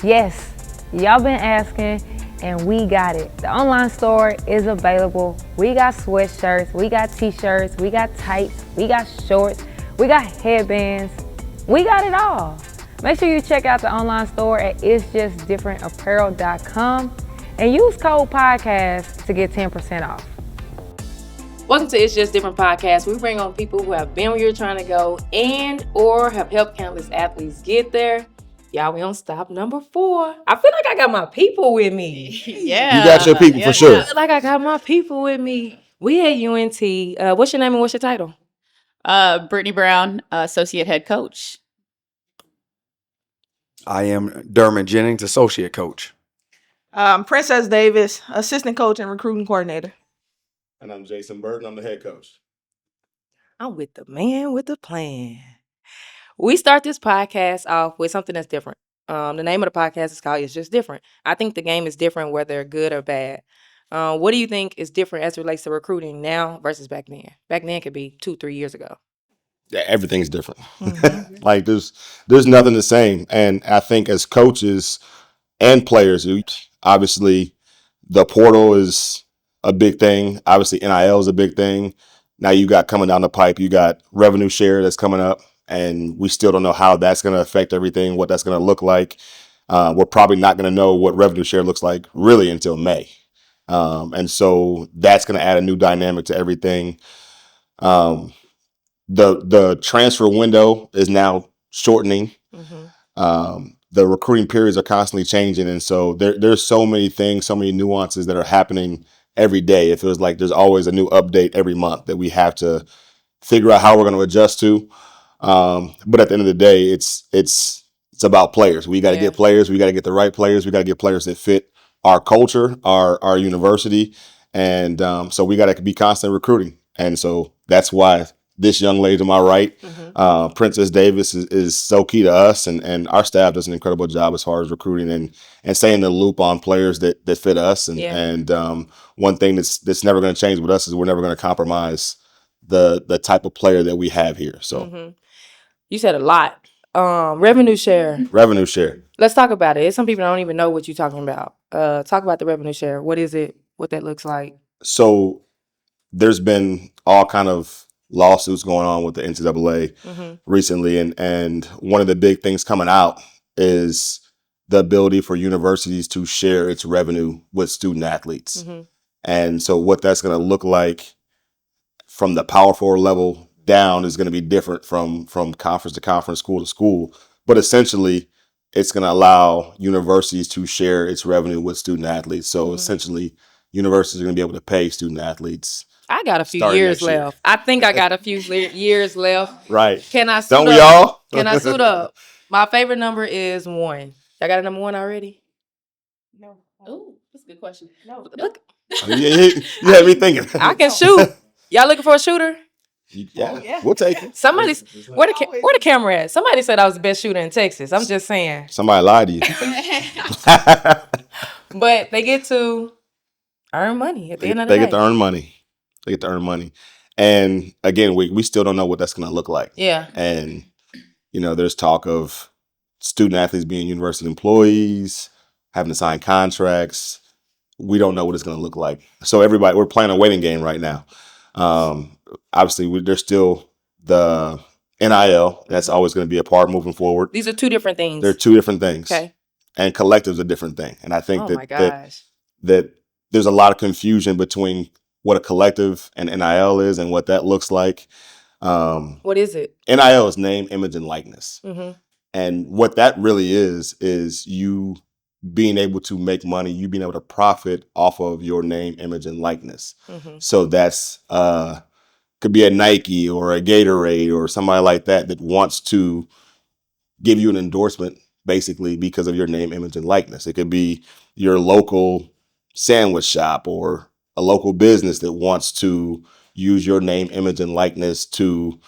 Yes, y'all been asking and we got it. The online store is available. We got sweatshirts, we got t-shirts, we got tights, we got shorts, we got headbands. We got it all. Make sure you check out the online store at itsjustdifferentapparel.com and use code podcast to get 10% off. Welcome to It's Just Different Podcast. We bring on people who have been where you're trying to go and or have helped countless athletes get there. Y'all, we on stop number 4. I feel like I got my people with me. Yeah. You got your people for sure. I feel like I got my people with me. We at UNT. What's your name and what's your title? Brittany Brown, associate head coach. I am Dermot Jennings, associate coach. Princess Davis, assistant coach and recruiting coordinator. And I'm Jason Burton. I'm the head coach. I'm with the man with the plan. We start this podcast off with something that's different. The name of the podcast is called It's Just Different. I think the game is different whether good or bad. What do you think is different as it relates to recruiting now versus back then? Back then could be 2-3 years ago. Yeah, everything's different. Like there's nothing the same. And I think as coaches and players, obviously the portal is a big thing. Obviously NIL is a big thing. Now you got coming down the pipe, you got revenue share that's coming up, and we still don't know how that's going to affect everything, what that's going to look like. We're probably not going to know what revenue share looks like really until May. And so that's going to add a new dynamic to everything. The transfer window is now shortening. The recruiting periods are constantly changing. And so there's so many things, so many nuances that are happening every day. It feels like there's always a new update every month that we have to figure out how we're going to adjust to. But at the end of the day, it's about players. We got to get players. We got to get the right players. We got to get players that fit our culture, our university. And so we got to be constantly recruiting. And so that's why this young lady to my right, Princess Davis, is so key to us. And our staff does an incredible job as far as recruiting and staying in the loop on players that fit us. And one thing that's never going to change with us is we're never going to compromise the type of player that we have here. So You said a lot. Revenue share. Revenue share. Let's talk about it. Some people don't even know what you're talking about. Talk about the revenue share. What is it? What that looks like? So there's been all kind of lawsuits going on with the NCAA recently. And one of the big things coming out is the ability for universities to share its revenue with student athletes. And so what that's going to look like from the Power 4 level down is going to be different from conference to conference, school to school. But essentially, it's going to allow universities to share its revenue with student athletes. So essentially, universities are going to be able to pay student athletes. I got a few years left. I think I got a few years left. Right. Can I suit Don't up? we all? Can I suit up? My favorite number is 1. Y'all got a number 1 already? No. Oh, that's a good question. No. Look, You had me thinking. I can shoot. Y'all looking for a shooter? Yeah, we'll take it. Somebody's where the camera at? Somebody said I was the best shooter in Texas. I'm just saying. Somebody lied to you. But they get to earn money at the end of the They day. get to earn money. They get to earn money. And again, we still don't know what that's going to look like. Yeah. And, there's talk of student athletes being university employees, having to sign contracts. We don't know what it's going to look like. So we're playing a waiting game right now. Obviously, there's still the NIL. That's always going to be a part moving forward. These are 2 different things. They're 2 different things. Okay. And collective's a different thing. And I think my gosh. that there's a lot of confusion between what a collective and NIL is and what that looks like. What is it? NIL is name, image, and likeness. Mm-hmm. And what that really is you being able to make money, you being able to profit off of your name, image, and likeness. So that's could be a Nike or a Gatorade or somebody like that wants to give you an endorsement basically because of your name, image, and likeness. It could be your local sandwich shop or a local business that wants to use your name, image, and likeness to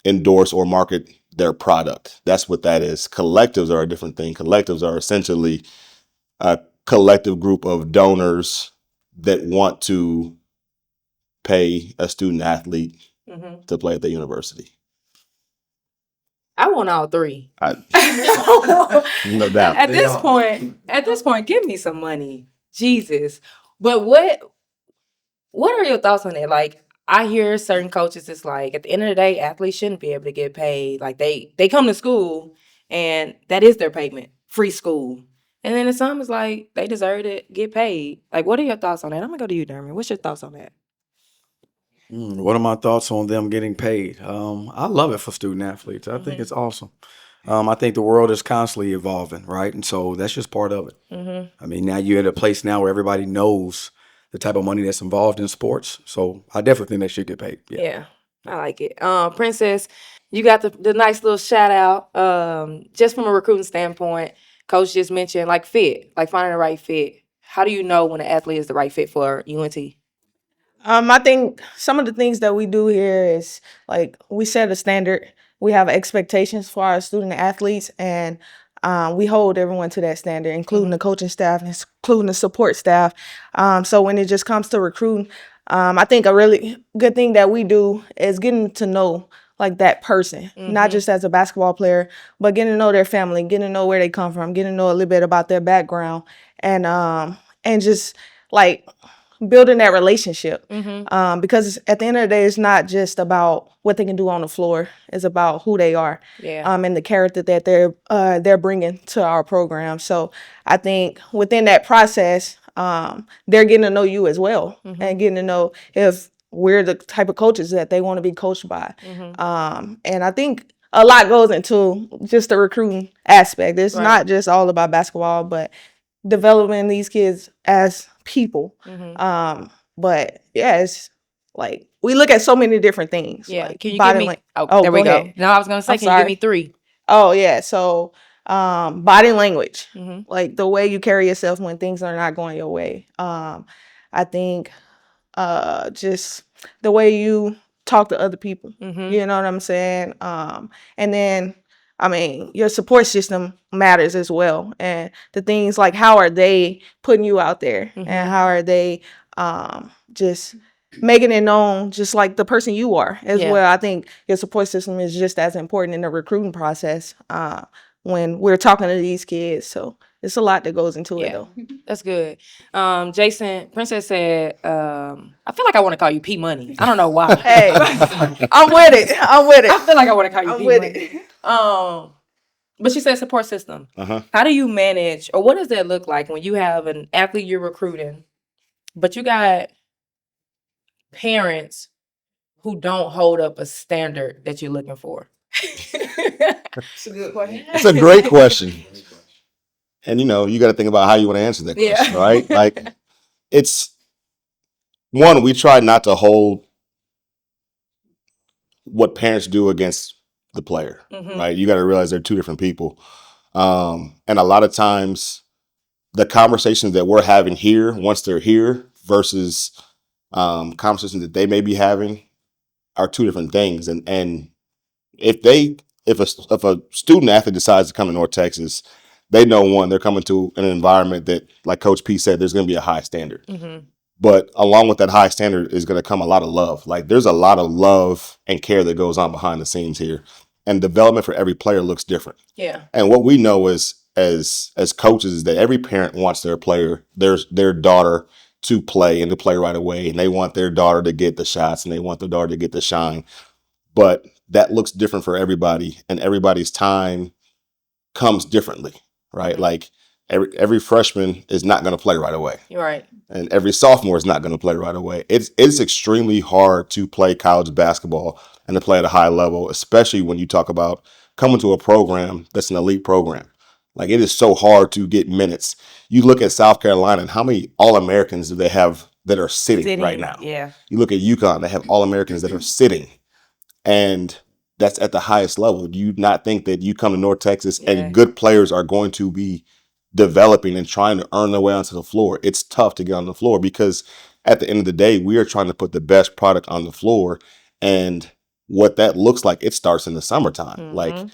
endorse or market their product. That's what that is. Collectives are a different thing. Collectives are essentially a collective group of donors that want to pay a student athlete to play at the university. I want all three. No doubt. At this point, give me some money. Jesus. But what are your thoughts on that? Like, I hear certain coaches, it's like, at the end of the day, athletes shouldn't be able to get paid. Like, they come to school, and that is their payment, free school. And then some is like, they deserve to get paid. Like, what are your thoughts on that? I'm going to go to you, Dermy. What's your thoughts on that? What are my thoughts on them getting paid? I love it for student athletes. I think it's awesome. I think the world is constantly evolving, right? And so that's just part of it. I mean, now you're at a place now where everybody knows the type of money that's involved in sports. So I definitely think they should get paid. Yeah, I like it. Princess, you got the nice little shout out. Just from a recruiting standpoint, coach just mentioned like fit, like finding the right fit. How do you know when an athlete is the right fit for UNT? I think some of the things that we do here is like we set a standard. We have expectations for our student athletes, and we hold everyone to that standard, including the coaching staff, and including the support staff. So when it just comes to recruiting, I think a really good thing that we do is getting to know like that person, not just as a basketball player, but getting to know their family, getting to know where they come from, getting to know a little bit about their background, and just like building that relationship. Because at the end of the day, it's not just about what they can do on the floor. It's about who they are. Yeah. And the character that they're bringing to our program. So I think within that process, they're getting to know you as well, and getting to know if we're the type of coaches that they want to be coached by. And I think a lot goes into just the recruiting aspect. It's not just all about basketball, but developing these kids as people. But yeah, it's like we look at so many different things. Yeah. Like Can you give body me? lang- Oh, there we go go. ahead. No, I was gonna say, I'm can you give sorry. me 3? Oh yeah, so body language, like the way you carry yourself when things are not going your way. I think just the way you talk to other people. You know what I'm saying? And then I mean, your support system matters as well. And the things like how are they putting you out there, and how are they just making it known just like the person you are as well. I think your support system is just as important in the recruiting process when we're talking to these kids. So it's a lot that goes into it though. That's good. Jason, Princess said, I feel like I want to call you P Money. I don't know why. Hey, I'm with it. I feel like I want to call you I'm P with Money. it. But she said support system. How do you manage, or what does that look like when you have an athlete you're recruiting, but you got parents who don't hold up a standard that you're looking for? It's a good question. It's a great question. And you got to think about how you want to answer that question, right? Like, it's one, we try not to hold what parents do against the player, right? You got to realize they're two different people. And a lot of times the conversations that we're having here, once they're here versus conversations that they may be having are two different things. And if a student athlete decides to come to North Texas, they know, one, they're coming to an environment that, like Coach P said, there's going to be a high standard. But along with that high standard is going to come a lot of love. Like, there's a lot of love and care that goes on behind the scenes here. And development for every player looks different. Yeah. And what we know is, as coaches, is that every parent wants their player, their daughter, to play and to play right away. And they want their daughter to get the shots, and they want their daughter to get the shine. But that looks different for everybody, and everybody's time comes differently, right? Like, every freshman is not going to play right away. You're right. And every sophomore is not going to play right away. It's extremely hard to play college basketball and to play at a high level, especially when you talk about coming to a program that's an elite program. Like, it is so hard to get minutes. You look at South Carolina and how many All-Americans do they have that are sitting right now? Yeah. You look at UConn, they have All-Americans that are sitting. And that's at the highest level. Do you not think that you come to North Texas and good players are going to be developing and trying to earn their way onto the floor? It's tough to get on the floor because at the end of the day, we are trying to put the best product on the floor. And what that looks like, it starts in the summertime. Like,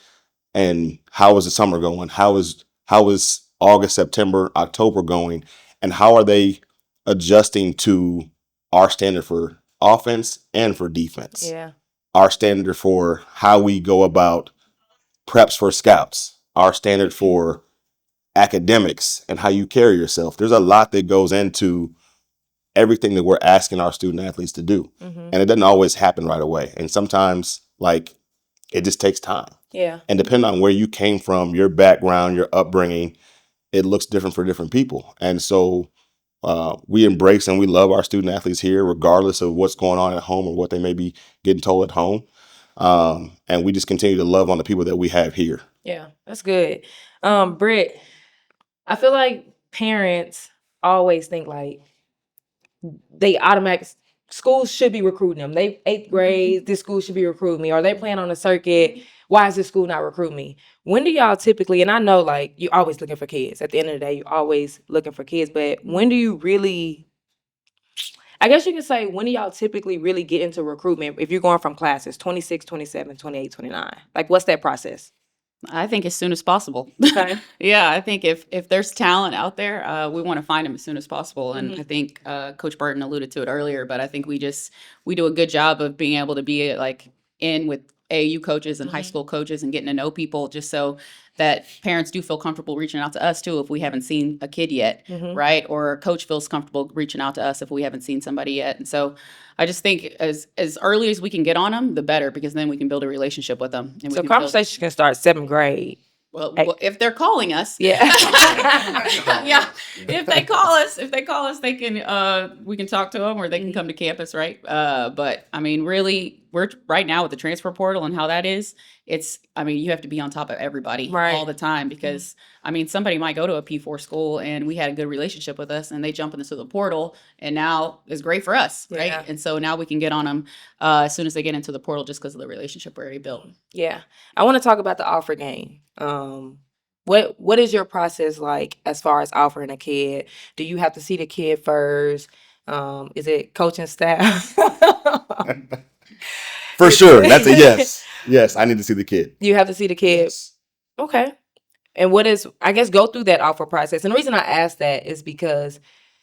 and how is the summer going? How is August, September, October going? And how are they adjusting to our standard for offense and for defense? Yeah. Our standard for how we go about preps for scouts, our standard for academics and how you carry yourself. There's a lot that goes into everything that we're asking our student athletes to do. And it doesn't always happen right away. And sometimes like it just takes time. Yeah. And depending on where you came from, your background, your upbringing, it looks different for different people. And so we embrace and we love our student athletes here, regardless of what's going on at home or what they may be getting told at home. And we just continue to love on the people that we have here. Yeah, that's good. Britt, I feel like parents always think like they automatic schools should be recruiting them. They 8th grade, this school should be recruiting me, or they playing on a circuit. Why is this school not recruiting me? When do y'all typically, and I know like you're always looking for kids. At the end of the day, you're always looking for kids, but when do you really, I guess you can say, when do y'all typically really get into recruitment if you're going from classes 26, 27, 28, 29? Like what's that process? I think as soon as possible. Okay. Yeah, I think if there's talent out there, we want to find them as soon as possible. And Mm-hmm. I think Coach Burton alluded to it earlier, but I think we do a good job of being able to be like in with AAU coaches and high school coaches and getting to know people, just so that parents do feel comfortable reaching out to us too if we haven't seen a kid yet, right? Or a coach feels comfortable reaching out to us if we haven't seen somebody yet. And so I just think as early as we can get on them, the better, because then we can build a relationship with them. And we So can build- conversation can start 7th grade. well, if they're calling us, Yeah. yeah. If they call us, they can we can talk to them, or they can come to campus, right? But I mean, really, we're right now with the transfer portal and how that is. You have to be on top of everybody Right. all the time, because I mean, somebody might go to a P4 school and we had a good relationship with us, and they jump into the portal, and now it's great for us, right? Yeah. And so now we can get on them as soon as they get into the portal, just because of the relationship we already built. Yeah. I want to talk about the offer game. What is your process like as far as offering a kid? Do you have to see the kid first? Is it coaching staff? For sure. That's a yes. Yes, I need to see the kid. You have to see the kid. Yes. Okay. And I guess go through that offer process. And the reason I ask that is because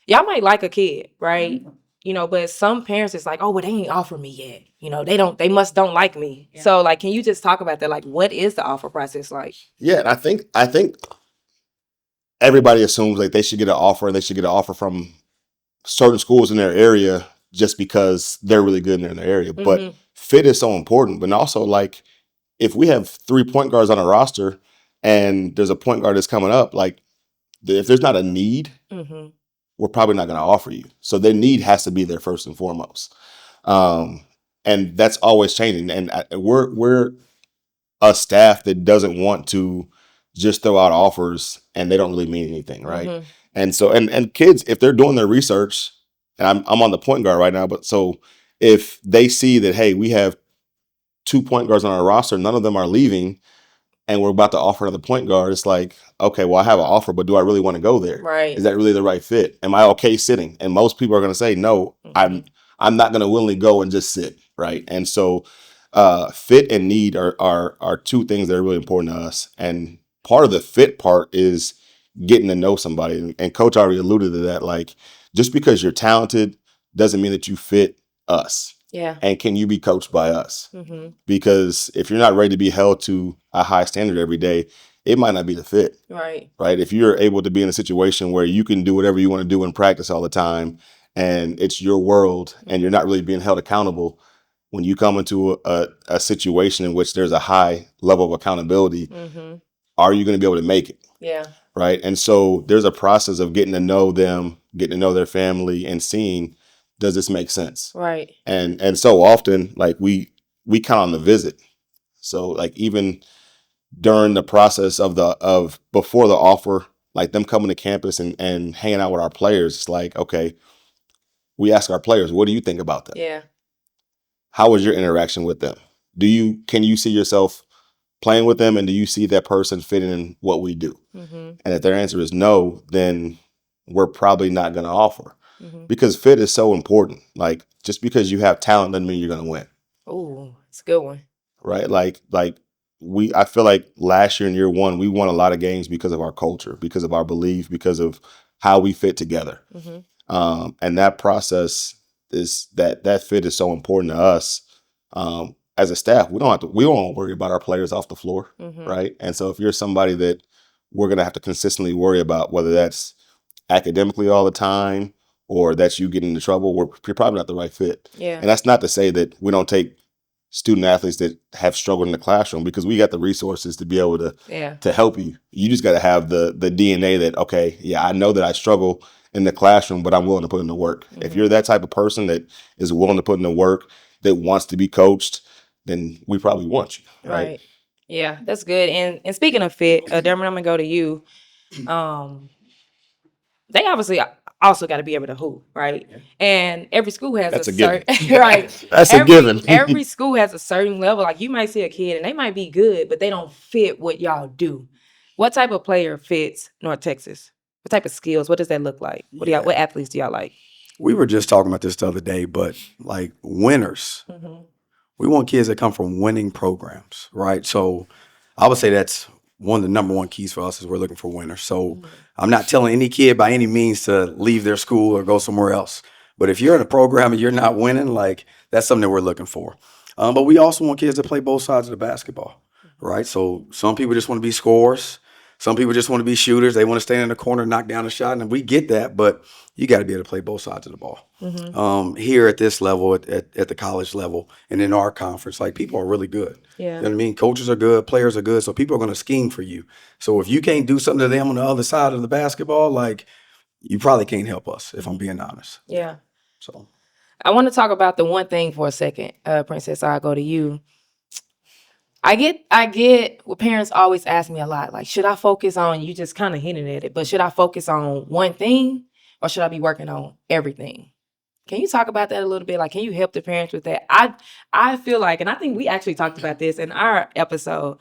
y'all might like a kid, right? You know, but some parents is like, oh, well, they ain't offer me yet. You know, they don't like me. Yeah. So like, can you just talk about that? Like, what is the offer process like? Yeah, and I think everybody assumes like they should get an offer, and they should get an offer from certain schools in their area just because they're really good in their area. But fit is so important. But also, like, if we have 3 point guards on a roster and there's a point guard that's coming up, like, if there's not a need, we're probably not going to offer you. So their need has to be there first and foremost. And that's always changing. And we're a staff that doesn't want to just throw out offers and they don't really mean anything, right? And so, and kids, if they're doing their research, and I'm on the point guard right now, but so if they see that, hey, we have 2 point guards on our roster, none of them are leaving, and we're about to offer another point guard, it's like, okay, well, I have an offer, but do I really want to go there? Right. Is that really the right fit? Am I okay sitting? And most people are going to say, no, I'm not going to willingly go and just sit, right? And so fit and need are 2 things that are really important to us. And part of the fit part is getting to know somebody. And Coach already alluded to that. Like, just because you're talented doesn't mean that you fit us. Yeah. And can you be coached by us? Because if you're not ready to be held to a high standard every day, it might not be the fit. Right. Right. If you're able to be in a situation where you can do whatever you want to do in practice all the time, and it's your world, and you're not really being held accountable, when you come into a situation in which there's a high level of accountability, are you going to be able to make it? Yeah. Right. And so there's a process of getting to know them, getting to know their family, and seeing, does this make sense? Right. And so often, like, we count on the visit. So like, even during the process of before the offer, like them coming to campus and hanging out with our players, it's like, okay, we ask our players, what do you think about them? Yeah. How was your interaction with them? Can you see yourself playing with them, and do you see that person fitting in what we do? And if their answer is no, then we're probably not going to offer, because fit is so important. Like, just because you have talent doesn't mean you're going to win. Oh, it's a good one. Right? Like I feel like last year in year 1, we won a lot of games because of our culture, because of our belief, because of how we fit together. And that process is that fit is so important to us. as a staff, we don't worry about our players off the floor, right? And so if you're somebody that we're going to have to consistently worry about, whether that's academically all the time or that's you getting into trouble, you're probably not the right fit. Yeah. And that's not to say that we don't take student athletes that have struggled in the classroom, because we got the resources to be able to help you. You just got to have the DNA that, okay, yeah, I know that I struggle in the classroom, but I'm willing to put in the work. If you're that type of person that is willing to put in the work, that wants to be coached, then we probably want you. Right. Yeah, that's good. And speaking of fit, Dermot, I'm gonna go to you. They obviously also got to be able to hoop, right? And every school has That's a a given. certain right. That's a given. Every school has a certain level. Like you might see a kid and they might be good, but they don't fit what y'all do. What type of player fits North Texas? What type of skills? What does that look like? What athletes do y'all like? We were just talking about this the other day, but like winners. We want kids that come from winning programs, right? So I would say that's one of the number one keys for us is we're looking for winners. So I'm not telling any kid by any means to leave their school or go somewhere else. But if you're in a program and you're not winning, like that's something that we're looking for. But we also want kids to play both sides of the basketball, right? So some people just want to be scorers. Some people just want to be shooters. They want to stand in the corner, knock down a shot, and we get that. But you got to be able to play both sides of the ball. Here at this level, at the college level, and in our conference, like people are really good. Yeah. You know what I mean? Coaches are good, players are good, so people are going to scheme for you. So if you can't do something to them on the other side of the basketball, like you probably can't help us, if I'm being honest. Yeah. So I want to talk about the one thing for a second, Princess. I'll go to you. I get what parents always ask me a lot. Like, should I focus on, you just kind of hinted at it, but should I focus on one thing or should I be working on everything? Can you talk about that a little bit? Like, can you help the parents with that? I feel like, and I think we actually talked about this in our episode,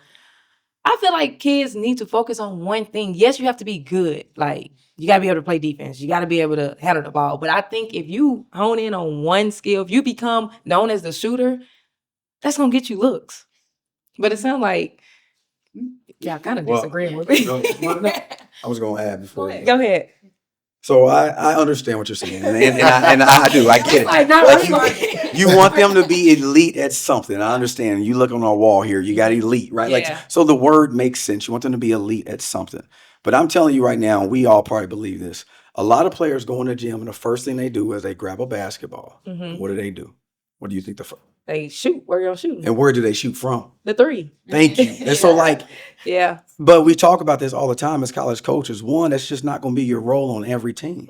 I feel like kids need to focus on one thing. Yes, you have to be good. Like, you got to be able to play defense. You got to be able to handle the ball. But I think if you hone in on one skill, if you become known as the shooter, that's going to get you looks. But it sounds like y'all kind of disagreeing with me. I was going to add before. Go ahead. So I understand what you're saying, and I do. I get it. Like, you want them to be elite at something. I understand. You look on our wall here, you got elite, right? Yeah. Like, so the word makes sense. You want them to be elite at something. But I'm telling you right now, we all probably believe this. A lot of players go in the gym, and the first thing they do is they grab a basketball. What do? What do you think they shoot? Where y'all shooting? And where do they shoot from? The three. Thank you. And so like, yeah. But we talk about this all the time as college coaches. One, that's just not going to be your role on every team,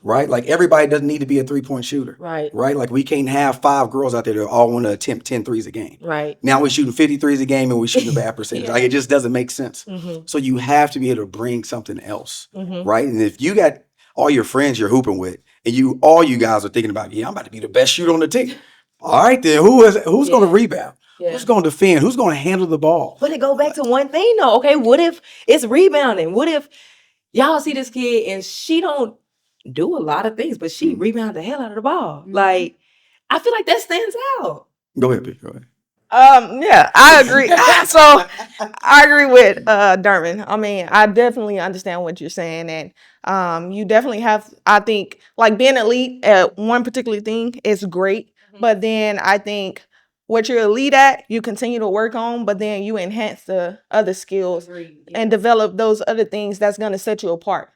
right? Like everybody doesn't need to be a 3-point shooter, right? Like we can't have 5 girls out there that all want to attempt 10 threes a game. Right. Now we're shooting 50 threes a game and we're shooting a bad percentage. Like it just doesn't make sense. So you have to be able to bring something else, right? And if you got all your friends you're hooping with and all you guys are thinking about, I'm about to be the best shooter on the team. All right, then who's going to rebound? Yeah. Who's going to defend? Who's going to handle the ball? But it go back to one thing though. Okay, what if it's rebounding? What if y'all see this kid and she don't do a lot of things, but she rebound the hell out of the ball? Like, I feel like that stands out. Go ahead, Pete. Go ahead. Yeah, I agree. So I agree with Dermot. I mean, I definitely understand what you're saying, and you definitely have. I think like being elite at one particular thing is great, but then I think what you're elite at, you continue to work on, but then you enhance the other skills and develop those other things that's going to set you apart.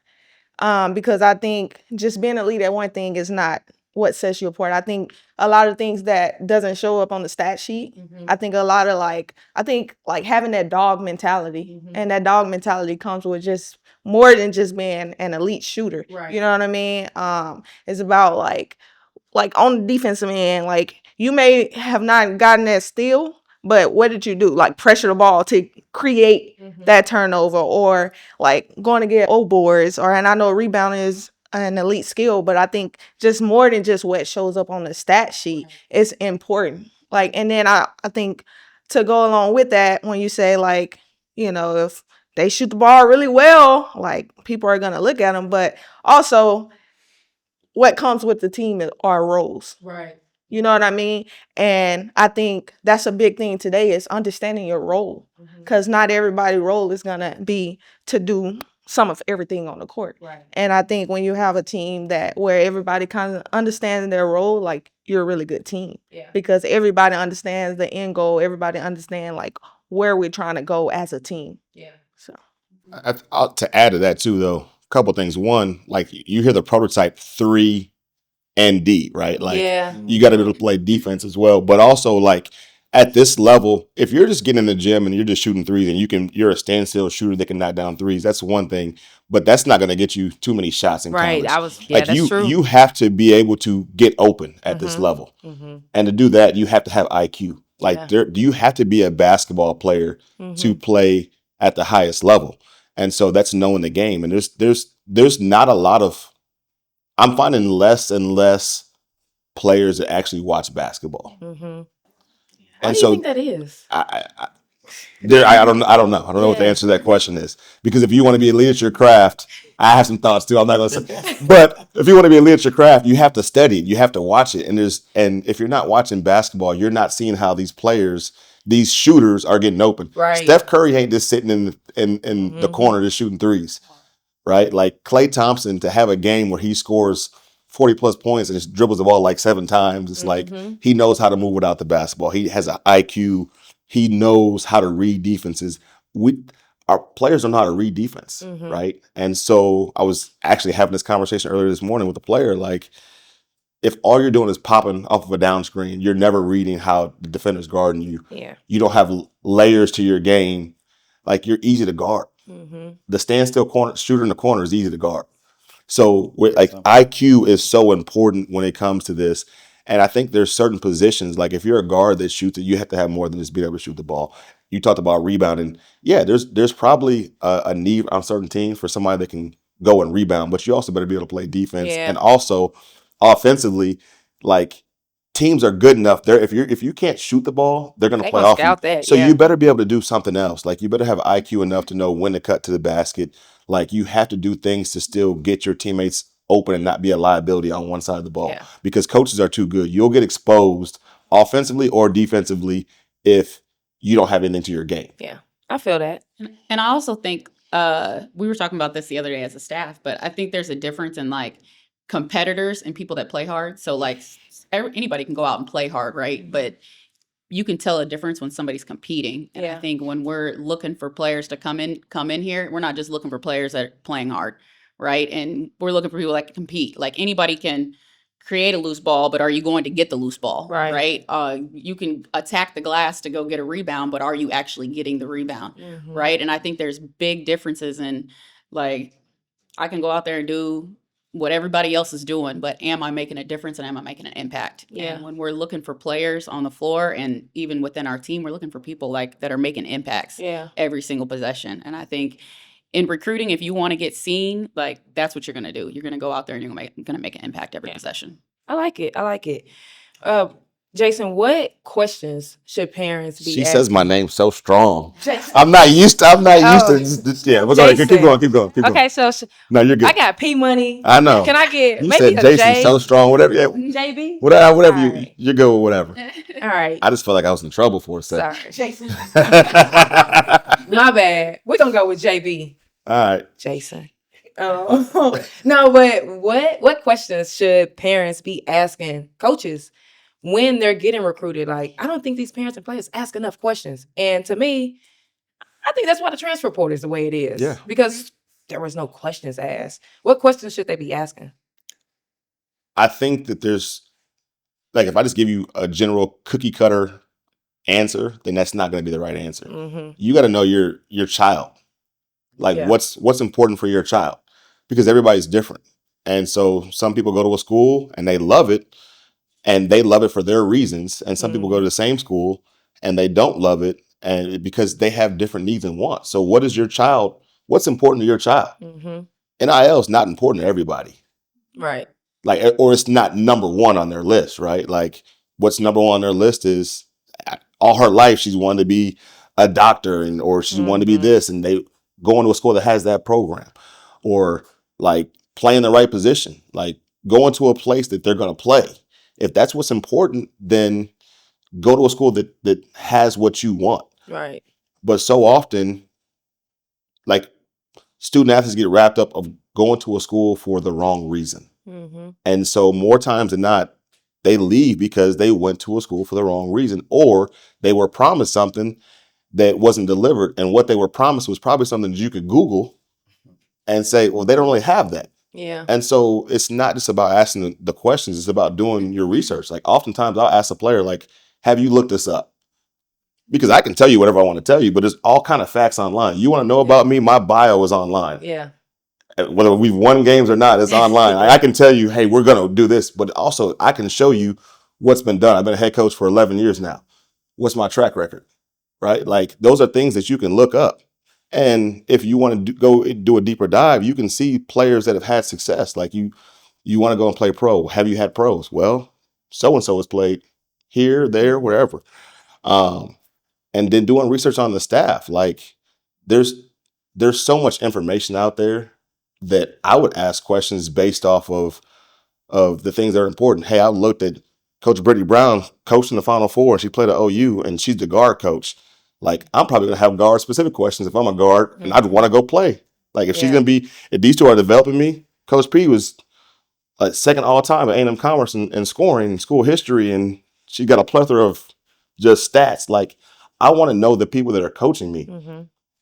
Because I think just being elite at one thing is not what sets you apart. I think a lot of things that doesn't show up on the stat sheet. I think a lot of like having that dog mentality, and that dog mentality comes with just more than just being an elite shooter. Right. You know what I mean? It's about like on the defensive end, like you may have not gotten that steal, but what did you do? Like pressure the ball to create that turnover, or like going to get boards, and I know rebounding is an elite skill, but I think just more than just what shows up on the stat sheet is important. Like, and then I think to go along with that, when you say like, if they shoot the ball really well, like people are going to look at them, but also what comes with the team are roles. Right. You know what I mean? And I think that's a big thing today is understanding your role, because not everybody's role is going to be to do some of everything on the court. Right. And I think when you have a team where everybody kind of understands their role, like, you're a really good team. Yeah. Because everybody understands the end goal. Everybody understands, like, where we're trying to go as a team. Yeah. So To add to that too, though, a couple things. One, like you hear the prototype 3 and D, right? Like Yeah. you got to be able to play defense as well, but also like at this level, if you're just getting in the gym and you're just shooting threes and you're a standstill shooter that can knock down threes, that's one thing, but that's not going to get you too many shots in Right. college. That's true. You have to be able to get open at this level. Mm-hmm. And to do that, you have to have IQ. Like you have to be a basketball player to play at the highest level. And so that's knowing the game. And there's not a lot of, I'm finding less and less players that actually watch basketball. Mm-hmm. And Why do you think that is? I don't know. I don't know what the answer to that question is. Because if you want to be elite at your craft, I have some thoughts too. I'm not going to say, but if you want to be elite at your craft, you have to study it. You have to watch it. And if you're not watching basketball, you're not seeing how these players, these shooters are getting open. Right. Steph Curry ain't just sitting in the corner just shooting threes, right? Like Klay Thompson, to have a game where he scores 40 plus points and just dribbles the ball like 7 times. It's like he knows how to move without the basketball. He has an IQ. He knows how to read defenses. Our players don't know how to read defense, right? And so I was actually having this conversation earlier this morning with a player. Like, if all you're doing is popping off of a down screen, you're never reading how the defender's guarding you. Yeah. You don't have layers to your game. Like, you're easy to guard. The standstill corner shooter in the corner is easy to guard. So like IQ is so important when it comes to this. And I think there's certain positions, like if you're a guard that shoots it, you have to have more than just being able to shoot the ball. You talked about rebounding. Yeah, there's probably a need on certain teams for somebody that can go and rebound, but you also better be able to play defense. Yeah. And also offensively, like teams are good enough. If you can't shoot the ball, they're going to play off you. Scout that, So yeah. you better be able to do something else. Like you better have IQ enough to know when to cut to the basket. Like you have to do things to still get your teammates open and not be a liability on one side of the ball. Yeah. Because coaches are too good. You'll get exposed offensively or defensively if you don't have anything to your game. Yeah. I feel that. And I also think we were talking about this the other day as a staff, but I think there's a difference in like competitors and people that play hard. So like anybody can go out and play hard, right? But you can tell a difference when somebody's competing. And Yeah. I think when we're looking for players to come in here, we're not just looking for players that are playing hard, right? And we're looking for people that can compete. Like anybody can create a loose ball, but are you going to get the loose ball? Right. You can attack the glass to go get a rebound, but are you actually getting the rebound? Right. And I think there's big differences in like, I can go out there and do what everybody else is doing, but am I making a difference and am I making an impact? Yeah. And when we're looking for players on the floor and even within our team, we're looking for people like that are making impacts Yeah. every single possession. And I think in recruiting, if you want to get seen, like that's what you're going to do. You're going to go out there and you're going to make an impact every possession. I like it. Jason, what questions should parents be She asking? says my name so strong. Jason. I'm not used to Oh. this. Yeah, we're going. Keep going. Okay, so No, you're good. I got P Money. I know. Can I get You maybe said a Jason J? so strong. Whatever. Yeah, JB? whatever. All right. You're good with whatever. All right. I just felt like I was in trouble for a second. Sorry, Jason. My bad. We're gonna go with JB. All right. Jason. No, but what questions should parents be asking coaches when they're getting recruited? Like, I don't think these parents and players ask enough questions. And to me, I think that's why the transfer portal is the way it is. Yeah. Because there was no questions asked. What questions should they be asking? I think that there's, like, if I just give you a general cookie cutter answer, then that's not going to be the right answer. Mm-hmm. You got to know your child. Like, Yeah. what's important for your child, because everybody's different. And so some people go to a school and they love it, and they love it for their reasons. And some people go to the same school and they don't love it, and because they have different needs and wants. So what's important to your child? Mm-hmm. NIL is not important to everybody. Right. Like, or it's not number one on their list, right? Like, what's number one on their list is all her life she's wanted to be a doctor, or she's wanted to be this, and they go into a school that has that program, or like play in the right position, like go into a place that they're going to play. If that's what's important, then go to a school that has what you want. Right. But so often, like, student athletes get wrapped up of going to a school for the wrong reason. And so more times than not, they leave because they went to a school for the wrong reason, or they were promised something that wasn't delivered. And what they were promised was probably something that you could Google and say, well, they don't really have that. Yeah. And so it's not just about asking the questions, it's about doing your research. Like oftentimes I'll ask a player, like, have you looked this up? Because I can tell you whatever I want to tell you, but there's all kind of facts online. You want to know about me? My bio is online. Yeah. Whether we've won games or not, it's online. I can tell you, hey, we're going to do this, but also I can show you what's been done. I've been a head coach for 11 years now. What's my track record? Right? Like those are things that you can look up. And if you want to go do a deeper dive, you can see players that have had success. Like you want to go and play pro. Have you had pros? Well, so-and-so has played here, there, wherever. And then doing research on the staff. Like there's so much information out there that I would ask questions based off of the things that are important. Hey, I looked at Coach Brittany Brown coached in the Final Four, and she played at OU, and she's the guard coach. Like, I'm probably going to have guard-specific questions if I'm a guard, and I'd want to go play. Like, if she's going to be – if these two are developing me, Coach P was second all-time at A&M Commerce in scoring, school history, and she got a plethora of just stats. Like, I want to know the people that are coaching me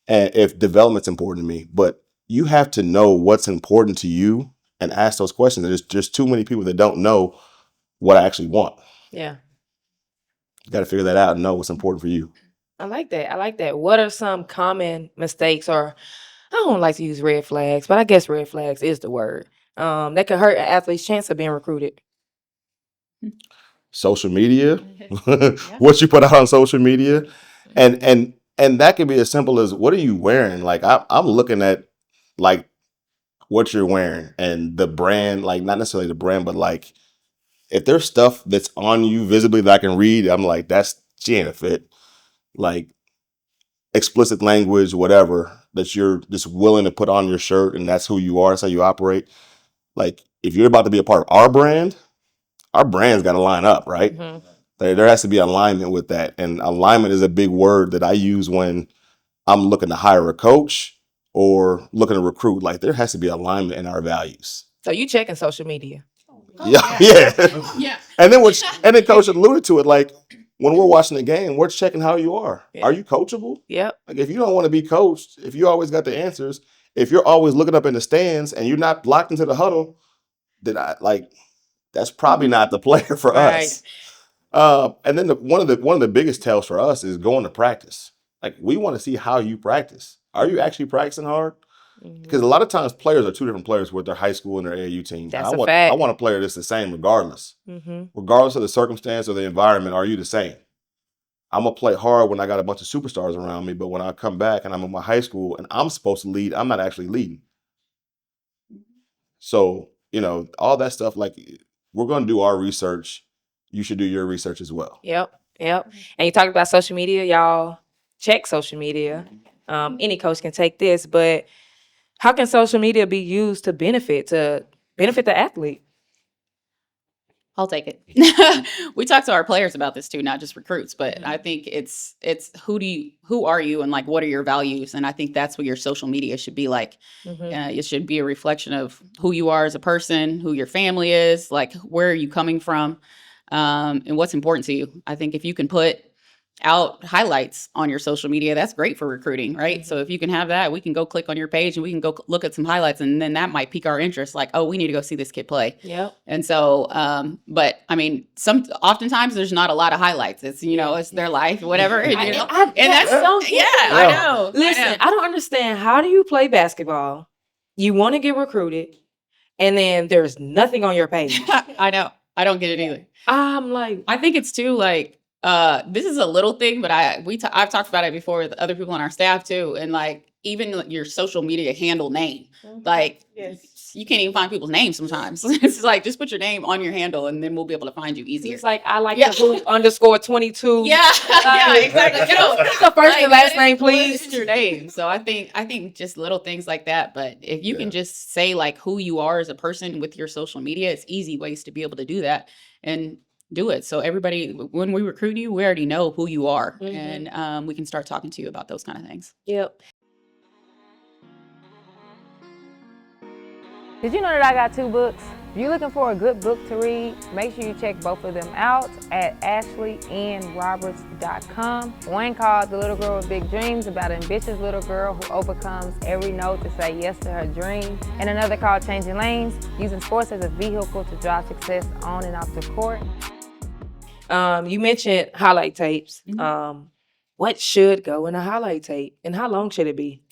and if development's important to me. But you have to know what's important to you and ask those questions. There's just too many people that don't know what I actually want. Yeah. You got to figure that out and know what's important for you. I like that. I like that. What are some common mistakes, or I don't like to use red flags, but I guess red flags is the word, that could hurt an athlete's chance of being recruited? Social media, what you put out on social media, and that can be as simple as, what are you wearing? Like I'm looking at like what you're wearing and the brand, like not necessarily the brand, but like if there's stuff that's on you visibly that I can read, I'm like, she ain't a fit. Like explicit language, whatever, that you're just willing to put on your shirt and that's who you are, that's how you operate. Like if you're about to be a part of our brand's got to line up, right? There has to be alignment with that. And alignment is a big word that I use when I'm looking to hire a coach or looking to recruit. Like there has to be alignment in our values. So you checking social media? Yeah. And then Coach alluded to it, like when we're watching the game, we're checking how you are. Yeah. Are you coachable? Yep. Like if you don't want to be coached, if you always got the answers, if you're always looking up in the stands and you're not locked into the huddle, then that's probably not the player for us. And then one of the biggest tells for us is going to practice. Like we want to see how you practice. Are you actually practicing hard? Because a lot of times players are two different players with their high school and their AAU team. That's a fact. I want a player that's the same regardless. Regardless of the circumstance or the environment, are you the same? I'm going to play hard when I got a bunch of superstars around me, but when I come back and I'm in my high school and I'm supposed to lead, I'm not actually leading. So, all that stuff, like we're going to do our research. You should do your research as well. Yep. And you talked about social media. Y'all check social media. Any coach can take this, but how can social media be used to benefit the athlete? I'll take it. We talk to our players about this too, not just recruits, but I think it's who are you and like what are your values? And I think that's what your social media should be like. It should be a reflection of who you are as a person, who your family is, like where are you coming from, and what's important to you. I think if you can put out highlights on your social media, that's great for recruiting, right? So if you can have that, we can go click on your page and we can go look at some highlights, and then that might pique our interest, like, oh, we need to go see this kid play. And so but I mean, oftentimes there's not a lot of highlights. It's it's their life, whatever. And that's I know. Listen, I don't understand, how do you play basketball, you want to get recruited, and then there's nothing on your page? I know, I don't get it either. I'm like, I think it's too like this is a little thing, but I've talked about it before with other people on our staff too, and like even your social media handle name, like you can't even find people's names sometimes. It's like just put your name on your handle, and then we'll be able to find you easier. It's like I like the hoop _22. Yeah, exactly. The first and last name, please. It's your name. So I think just little things like that. But if you can just say like who you are as a person with your social media, it's easy ways to be able to do that and do it. So everybody, when we recruit you, we already know who you are, and we can start talking to you about those kind of things. Yep. Did you know that I got 2 books? If you're looking for a good book to read, make sure you check both of them out at ashleyandroberts.com. One called The Little Girl with Big Dreams, about an ambitious little girl who overcomes every no to say yes to her dreams. And another called Changing Lanes, using sports as a vehicle to drive success on and off the court. You mentioned highlight tapes. What should go in a highlight tape, and how long should it be?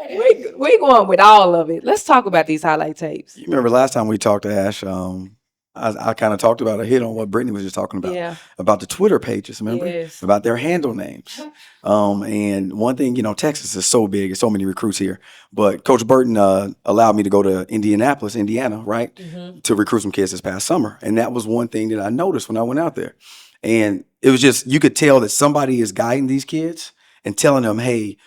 we going with all of it. Let's talk about these highlight tapes. You remember last time we talked to Ash, I kind of talked about, I hit on what Brittany was just talking about, about the Twitter pages, remember? Yes. About their handle names. And one thing, Texas is so big, there's so many recruits here, but Coach Burton allowed me to go to Indianapolis, Indiana, right, to recruit some kids this past summer. And that was one thing that I noticed when I went out there. And it was just, you could tell that somebody is guiding these kids and telling them, hey,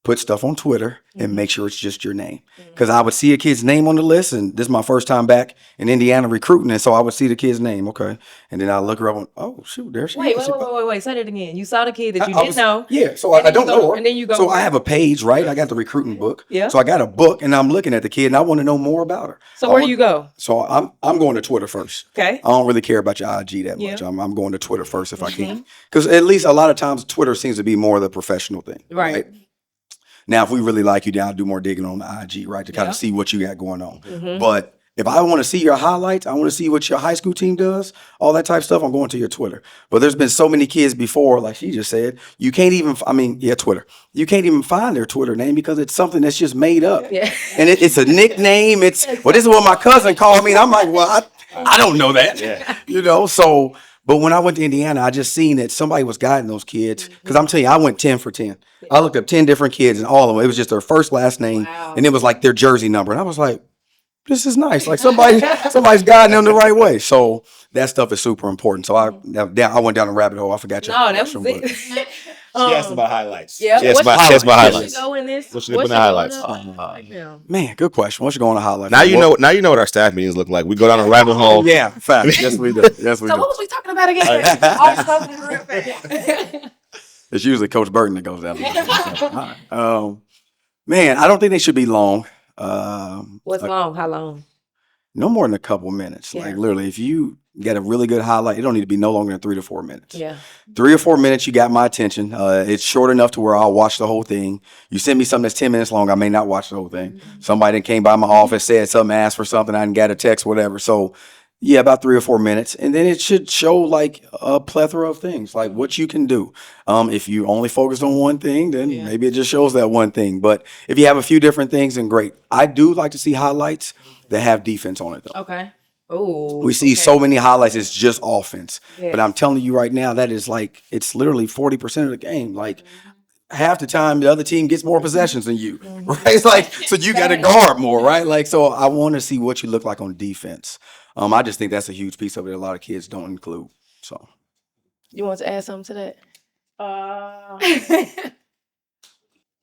put stuff on Twitter and make sure it's just your name. Because I would see a kid's name on the list, and this is my first time back in Indiana recruiting, and so I would see the kid's name, okay. And then I look her up and, oh, shoot, there she is. Wait, say that again. You saw the kid that you didn't know. Yeah, so I don't know her. And then you go. So I have a page, right? I got the recruiting book. Yeah. So I got a book, and I'm looking at the kid, and I want to know more about her. So where do you go? So I'm going to Twitter first. Okay. I don't really care about your IG that much. I'm going to Twitter first if I can. Because at least a lot of times Twitter seems to be more the professional thing. Right. Now, if we really like you, then I'll do more digging on the IG, right, to kind of see what you got going on. But if I want to see your highlights, I want to see what your high school team does, all that type of stuff, I'm going to your Twitter. But there's been so many kids before, like she just said, you can't even, Twitter. You can't even find their Twitter name because it's something that's just made up. Yeah. And it's a nickname. This is what my cousin called me. And I'm like, well, I don't know that. Yeah. So, but when I went to Indiana, I just seen that somebody was guiding those kids. Because I'm telling you, I went 10 for 10. I looked up 10 different kids, and all of them, it was just their first, last name, and it was like their jersey number. And I was like, this is nice. Like somebody's guiding them the right way. So that stuff is super important. So I went down a rabbit hole. I forgot your question. She asked about highlights. Yeah. She asked about highlights. Go in this. What should they put in the highlights? Man, good question. What should go on the highlights? Now you know what our staff meetings look like. We go down a rabbit hole. Yeah, fact. Yes, we do. Yes, we So do. what was we talking about again? All spoken real fast. It's usually Coach Burton that goes down. Man, I don't think they should be long. What's long? How long? No more than a couple minutes. Yeah. Like literally, if you get a really good highlight, it don't need to be no longer than 3 to 4 minutes. Yeah. 3 or 4 minutes, you got my attention. It's short enough to where I'll watch the whole thing. You send me something that's 10 minutes long, I may not watch the whole thing. Somebody that came by my office, said something, asked for something, I didn't get a text, whatever. So yeah, about 3 or 4 minutes. And then it should show like a plethora of things, like what you can do. If you only focus on one thing, then maybe it just shows that one thing. But if you have a few different things, then great. I do like to see highlights that have defense on it though. Okay. Oh. We see so many highlights, it's just offense. Yes. But I'm telling you right now, that is like, it's literally 40% of the game. Like half the time the other team gets more possessions than you, right? It's like, so you got to guard more, right? Like, so I want to see what you look like on defense. I just think that's a huge piece of it. A lot of kids don't include. So, You want to add something to that?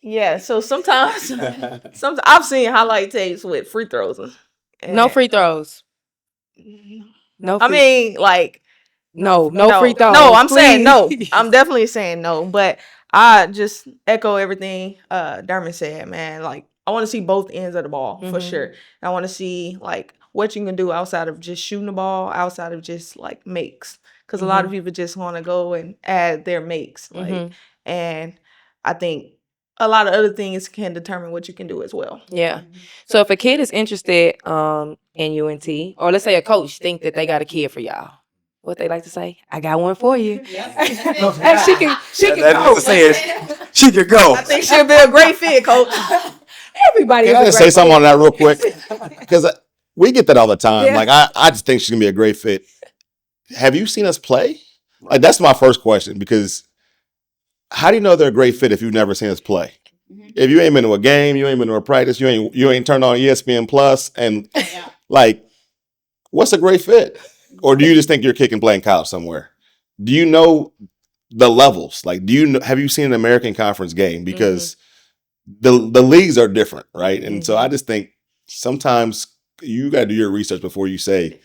Yeah, so sometimes I've seen highlight tapes with free throws. No free throws. No. I mean, like no free throws. No, I'm saying no. please. I'm definitely saying no. But I just echo everything Dermot said, man. Like I want to see both ends of the ball for sure. I want to see like what you can do outside of just shooting the ball, outside of just like makes. Because a lot of people just want to go and add their makes. Like, and I think a lot of other things can determine what you can do as well. Yeah. So if a kid is interested in UNT, or let's say a coach think that they got a kid for y'all, what they like to say? I got one for you. And she can go. She could go. I think she'll be a great fit, coach. Everybody. Can I is a just great say something fit. on that real quick? Because we get that all the time. Yeah. Like I just think she's gonna be a great fit. Have you seen us play? Like that's my first question, because how do you know they're a great fit if you've never seen us play? If you ain't been to a game, you ain't been to a practice, you ain't turned on ESPN Plus, and like, what's a great fit? Or do you just think you're kicking playing college somewhere? Do you know the levels? Like, have you seen an American Conference game? Because the leagues are different, right? And so I just think sometimes you got to do your research before you say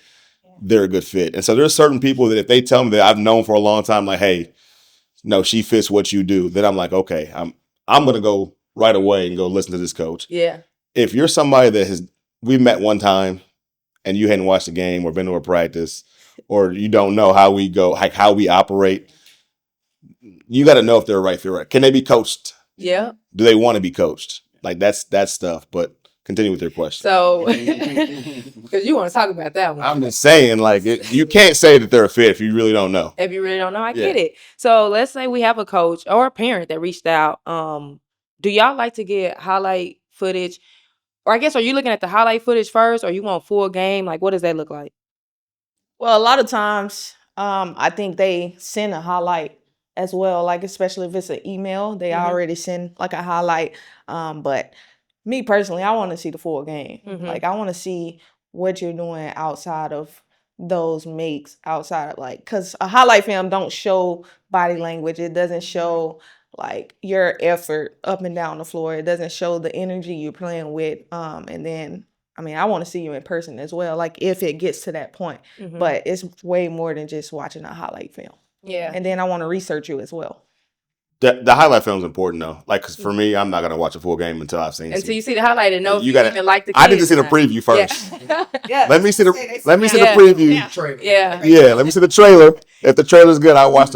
they're a good fit. And so there's certain people that if they tell me that I've known for a long time, like, hey, no, she fits what you do, then I'm like, okay, I'm going to go right away and go listen to this coach. Yeah. If you're somebody that we met one time and you hadn't watched a game or been to a practice, or you don't know how we go, like how we operate, you got to know if they're right fit. Right? Can they be coached? Yeah. Do they want to be coached? Like that's stuff. But continue with your question. So, because you want to talk about that one. I'm just saying, like, you can't say that they're a fit if you really don't know. If you really don't know, I get it. So let's say we have a coach or a parent that reached out. Do y'all like to get highlight footage? Or I guess, are you looking at the highlight footage first, or you want full game? Like, what does that look like? Well, a lot of times, I think they send a highlight as well. Like, especially if it's an email, they already send like a highlight. But me personally, I want to see the full game. Like, I want to see what you're doing outside of those makes, outside of because a highlight film don't show body language. It doesn't show like your effort up and down the floor. It doesn't show the energy you're playing with. And then, I mean, I want to see you in person as well. Like if it gets to that point, but it's way more than just watching a highlight film. Yeah. And then I want to research you as well. The highlight film is important though. Like, 'cause for me, I'm not gonna watch a full game until I've seen. Until you see the highlight and know if you gotta, even like the. I need to see the preview first. Yeah. Let me see the preview. Yeah. Yeah, let me see the trailer. If the trailer's good, I watch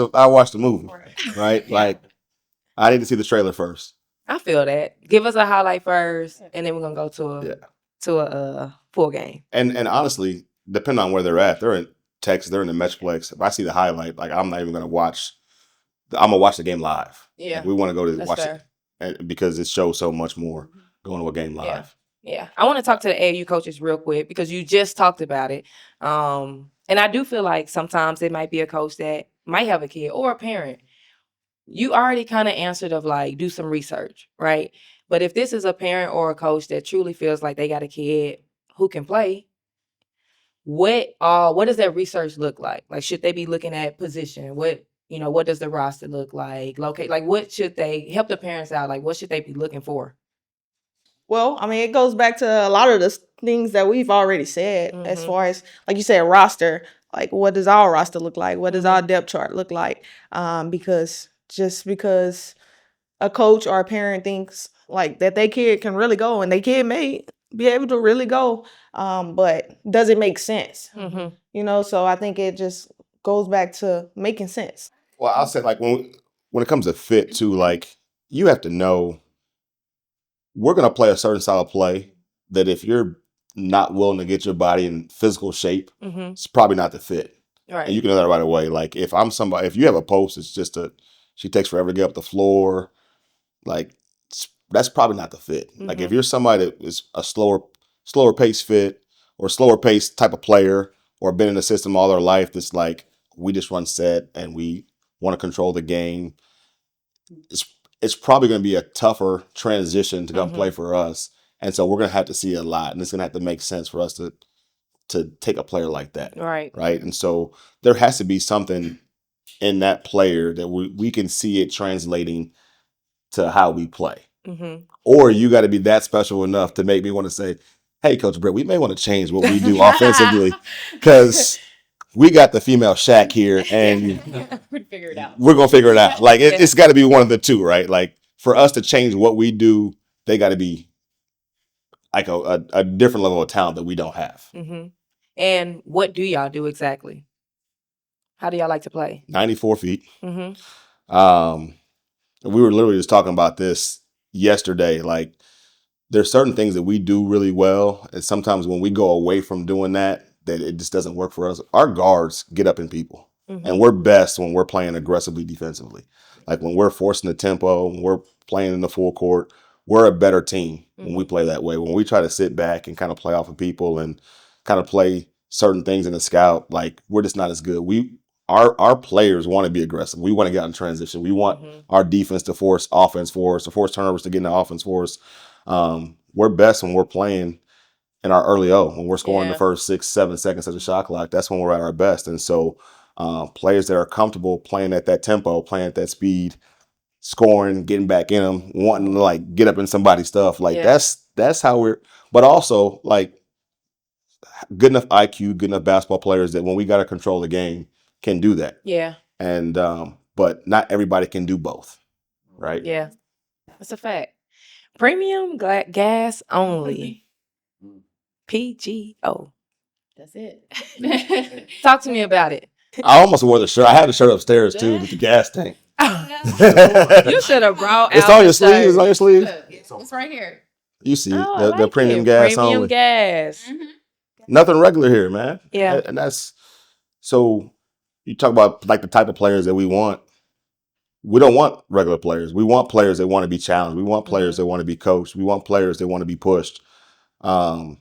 the movie. Right? Like, I need to see the trailer first. I feel that. Give us a highlight first, and then we're gonna go to a full game. And honestly, depending on where they're at, they're in Texas, they're in the Metroplex. If I see the highlight, like I'm not even gonna watch. I'm gonna watch the game live. Yeah, like, we want to go to that's watch fair. it, and because it shows so much more going to a game live. Yeah. I want to talk to the AAU coaches real quick because you just talked about it. And I do feel like sometimes it might be a coach that might have a kid or a parent. You already kind of answered of like, do some research, right? But if this is a parent or a coach that truly feels like they got a kid who can play, what does that research look like? Like, should they be looking at position? What does the roster look like? Locate, like, what should they help the parents out? Like, what should they be looking for? Well, I mean, it goes back to a lot of the things that we've already said as far as, like you said, roster. Like, what does our roster look like? What does our depth chart look like? Because just because a coach or a parent thinks like that their kid can really go and their kid may be able to really go, but does it make sense? So I think it just goes back to making sense. Well, I'll say like when it comes to fit too, like you have to know we're gonna play a certain style of play that if you're not willing to get your body in physical shape, it's probably not the fit. Right. And you can know that right away. Like if you have a post, it's just she takes forever to get up the floor. Like that's probably not the fit. Like if you're somebody that is a slower pace fit or slower pace type of player or been in the system all their life, that's like we just run set and we want to control the game. It's probably going to be a tougher transition to come play for us, and so we're going to have to see a lot, and it's going to have to make sense for us to take a player like that, right? And so there has to be something in that player that we can see it translating to how we play, or you got to be that special enough to make me want to say, "Hey, Coach Brett, we may want to change what we do offensively because." We got the female Shaq here, and we're gonna figure it out. Like it's got to be one of the two, right? Like for us to change what we do, they got to be like a different level of talent that we don't have. And what do y'all do exactly? How do y'all like to play? 94 feet. We were literally just talking about this yesterday. Like there's certain things that we do really well, and sometimes when we go away from doing that it just doesn't work for us. Our guards get up in people, and we're best when we're playing aggressively defensively. Like when we're forcing the tempo, when we're playing in the full court, we're a better team when we play that way. When we try to sit back and kind of play off of people and kind of play certain things in the scout, like we're just not as good. Our players want to be aggressive. We want to get out in transition. We want our defense to force offense for us, to force turnovers to get into offense for us. We're best when we're playing in our early when we're scoring the first 6-7 seconds of the shot clock. That's when we're at our best. And so players that are comfortable playing at that tempo, playing at that speed, scoring, getting back in them, wanting to like get up in somebody's stuff, like that's how we're. But also like good enough IQ, good enough basketball players that when we got to control the game can do that. Yeah. And but not everybody can do both, right? Yeah, that's a fact. Premium gas only. PGO. That's it. Talk to me about it. I almost wore the shirt. I had the shirt upstairs too with the gas tank. You should have brought It's out on the your sleeve. It's shirt. on your sleeve. It's right here. You see Oh, I the like premium it. gas Premium only. gas. Nothing regular here, man. Yeah. And that's so. You talk about like the type of players that we want. We don't want regular players. We want players that want to be challenged. We want players that want to be coached. We want players that want to be pushed. And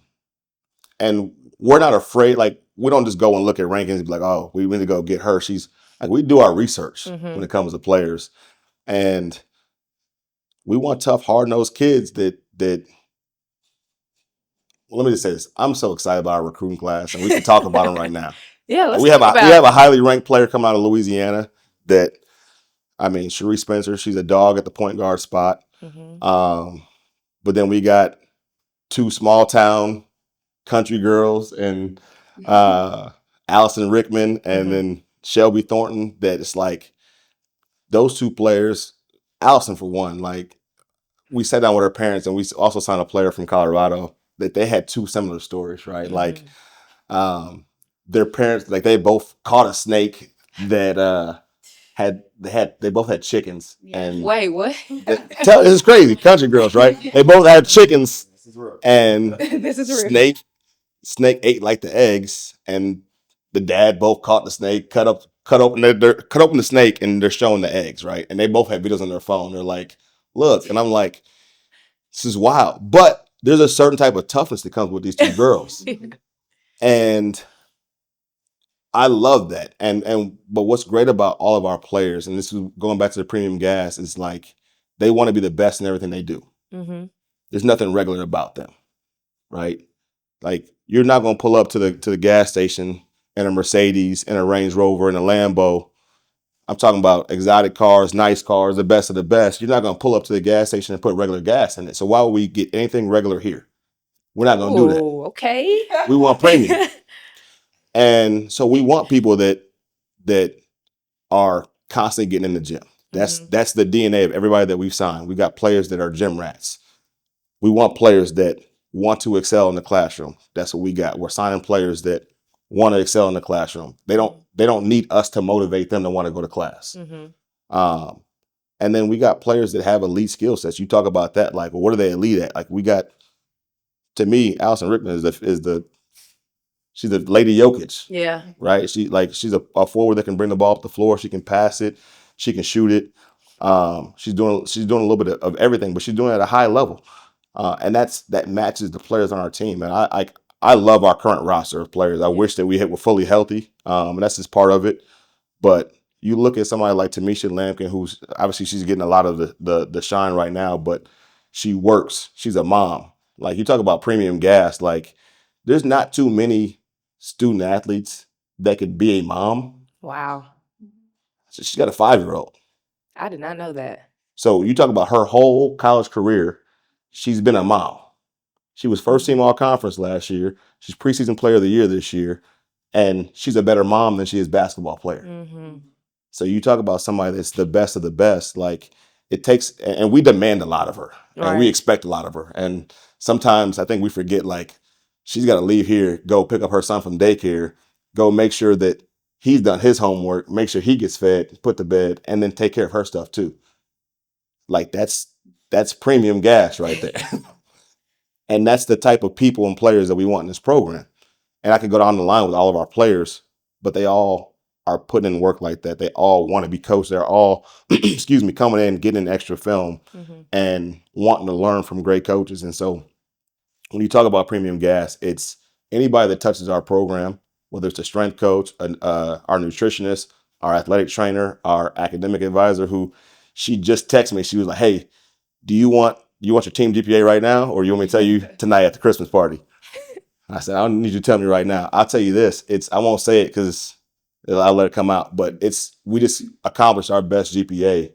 we're not afraid. Like, we don't just go and look at rankings and be like, oh, we need to go get her. She's like, we do our research when it comes to players. And we want tough, hard-nosed kids that well, let me just say this. I'm so excited about our recruiting class, and we can talk about them right now. Yeah, let's we have talk a about we have it. a highly ranked player coming out of Louisiana that, I mean, Cherie Spencer, she's a dog at the point guard spot. But then we got two small town country girls and Allison Rickman and then Shelby Thornton, that it's like those two players, Allison for one, like we sat down with her parents and we also signed a player from Colorado that they had two similar stories, right? Like their parents, like they both caught a snake that they both had chickens. And Wait, what? this is crazy. Country girls, right? They both had chickens and This is real. snake ate like the eggs, and the dad both caught the snake, cut open the snake, and they're showing the eggs, right? And they both had videos on their phone. They're like, look, and I'm like, this is wild. But there's a certain type of toughness that comes with these two girls. And I love that. But what's great about all of our players, and this is going back to the premium gas, is like they want to be the best in everything they do. There's nothing regular about them, right? Like, you're not going to pull up to the gas station in a Mercedes, in a Range Rover, in a Lambo. I'm talking about exotic cars, nice cars, the best of the best. You're not going to pull up to the gas station and put regular gas in it. So why would we get anything regular here? We're not going to do that. Oh, okay. We want premium. And so we want people that are constantly getting in the gym. That's the DNA of everybody that we've signed. We got players that are gym rats. We want players that want to excel in the classroom. That's what we got. We're signing players that want to excel in the classroom. They don't need us to motivate them to want to go to class. And then we got players that have elite skill sets. You talk about that, like, well, what are they elite at? Like, we got, to me, Allison Rickman she's a Lady Jokic. Yeah. Right? She's a forward that can bring the ball up the floor. She can pass it. She can shoot it. She's doing a little bit of everything, but she's doing it at a high level. And that matches the players on our team. And I love our current roster of players. I wish that were fully healthy. And that's just part of it. But you look at somebody like Tamisha Lampkin, who's obviously she's getting a lot of the shine right now, but she works. She's a mom. Like, you talk about premium gas, like there's not too many student athletes that could be a mom. Wow. So she's got a 5-year-old. I did not know that. So you talk about her whole college career, she's been a mom. She was first team all conference last year. She's preseason player of the year this year. And she's a better mom than she is basketball player. So you talk about somebody that's the best of the best, like it takes, and we demand a lot of her and we expect a lot of her. And sometimes I think we forget, like, she's got to leave here, go pick up her son from daycare, go make sure that he's done his homework, make sure he gets fed, put to bed, and then take care of her stuff too. Like, that's premium gas right there. And that's the type of people and players that we want in this program. And I could go down the line with all of our players, but they all are putting in work like that. They all want to be coached. They're all, coming in, getting extra film and wanting to learn from great coaches. And so when you talk about premium gas, it's anybody that touches our program, whether it's a strength coach, our nutritionist, our athletic trainer, our academic advisor, who she just texted me. She was like, hey, do you want your team GPA right now, or you want me to tell you tonight at the Christmas party? I said, I don't need you to tell me right now. I'll tell you this. I won't say it because I'll let it come out. But we just accomplished our best GPA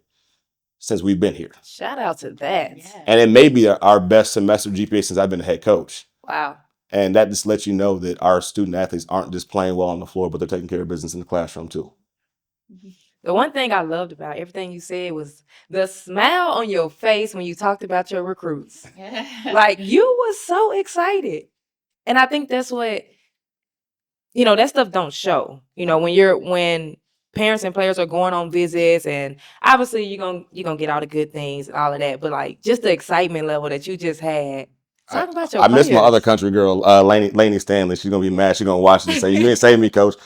since we've been here. Shout out to that. Yeah. And it may be our best semester GPA since I've been the head coach. Wow. And that just lets you know that our student athletes aren't just playing well on the floor, but they're taking care of business in the classroom too. The one thing I loved about everything you said was the smile on your face when you talked about your recruits. Like, you was so excited. And I think that's what, that stuff don't show. When parents and players are going on visits, and obviously you're gonna get all the good things and all of that, but like just the excitement level that you just had. Talk about your I miss my other players. country girl, Lainey Stanley. She's gonna be mad. She's gonna watch this and say, "You ain't saving me, coach."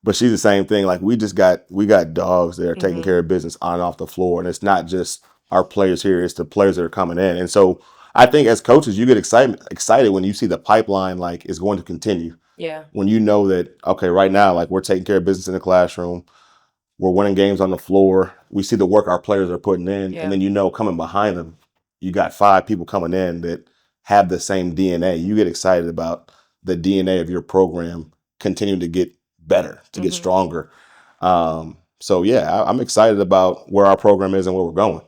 But she's the same thing. Like we got dogs that are taking care of business on and off the floor, and it's not just our players here; it's the players that are coming in. And so I think as coaches, you get excited when you see the pipeline like is going to continue. Yeah. When you know that okay, right now, like we're taking care of business in the classroom, we're winning games on the floor. We see the work our players are putting in, Yeah. and then coming behind them, you got 5 people coming in that have the same DNA. You get excited about the DNA of your program continuing to get better, to get stronger. So yeah, I'm excited about where our program is and where we're going.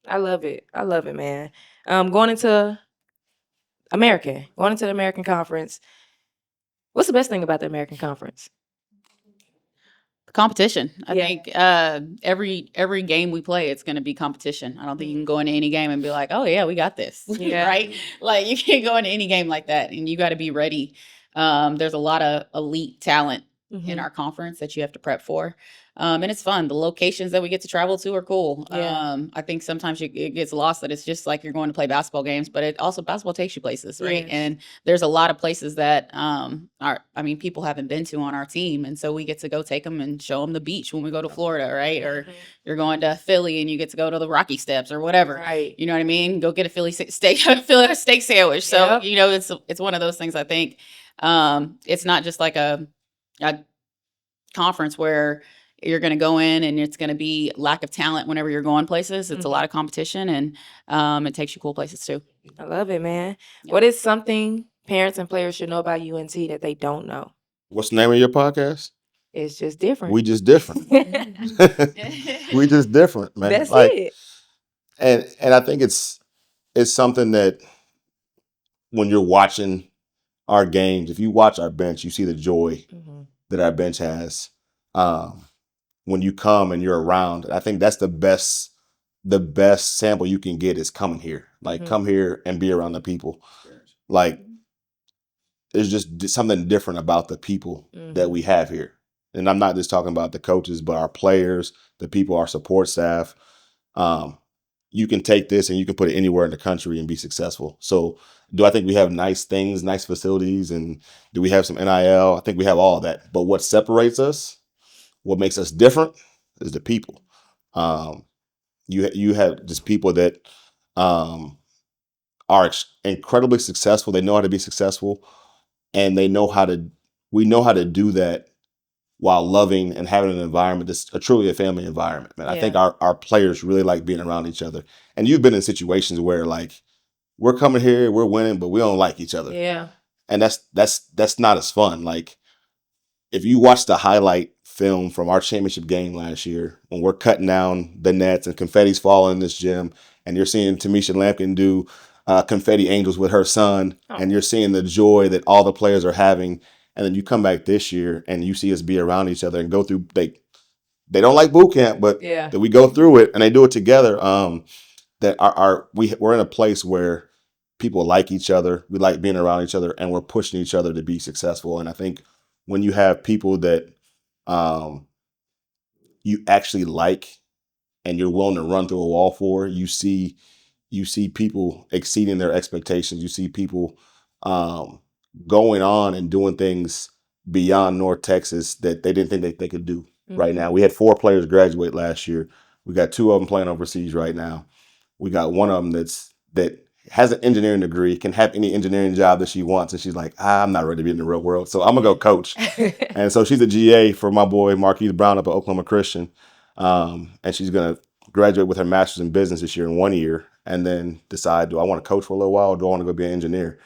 I love it. I love it, man. Going into the American Conference. What's the best thing about the American Conference? Competition. I Yeah. think every game we play, it's going to be competition. I don't think you can go into any game and be like, oh yeah, we got this. Yeah. Right? Like you can't go into any game like that, and you got to be ready. There's a lot of elite talent in our conference that you have to prep for. And it's fun. The locations that we get to travel to are cool. Yeah. I think sometimes it gets lost that it's just like you're going to play basketball games, but basketball takes you places, right? Yes. And there's a lot of places that people haven't been to on our team, and so we get to go take them and show them the beach when we go to Florida, right? Or you're going to Philly and you get to go to the Rocky Steps or whatever. Right. You know what I mean? Go get a Philly steak sandwich. So Yep. it's one of those things. I think it's not just like a conference where you're going to go in and it's going to be lack of talent whenever you're going places. It's a lot of competition, and it takes you cool places too. I love it, man. Yeah. What is something parents and players should know about UNT that they don't know? What's the name of your podcast? It's just different. We just different. We just different, man. That's like, it. And I think it's something that when you're watching our games, if you watch our bench, you see the joy that our bench has. When you come and you're around, I think that's the best sample you can get is coming here. Like come here and be around the people. Like there's just something different about the people that we have here. And I'm not just talking about the coaches, but our players, the people, our support staff. You can take this and you can put it anywhere in the country and be successful. So do I think we have nice things, nice facilities, and do we have some NIL? I think we have all of that. But what separates us, what makes us different is the people. You have just people that are incredibly successful. They know how to be successful, and we know how to do that while loving and having an environment that's truly a family environment. Man, I think our players really like being around each other. And you've been in situations where like we're coming here, we're winning, but we don't like each other. Yeah. And that's not as fun. Like if you watch the highlight film from our championship game last year, when we're cutting down the nets and confetti's falling in this gym, and you're seeing Tamisha Lampkin do confetti angels with her son, and you're seeing the joy that all the players are having. And then you come back this year and you see us be around each other and go through. They don't like boot camp, but that we go through it and they do it together. That we're in a place where people like each other. We like being around each other, and we're pushing each other to be successful. And I think when you have people that you actually like and you're willing to run through a wall for, you see people exceeding their expectations. You see people going on and doing things beyond North Texas that they didn't think they could do right now. We had 4 players graduate last year. We got 2 of them playing overseas right now. We got one of them that has an engineering degree, can have any engineering job that she wants. And she's like, I'm not ready to be in the real world. So I'm going to go coach. And so she's a GA for my boy, Marquise Brown up at Oklahoma Christian. And she's going to graduate with her master's in business this year in 1 year, and then decide, do I want to coach for a little while or do I want to go be an engineer?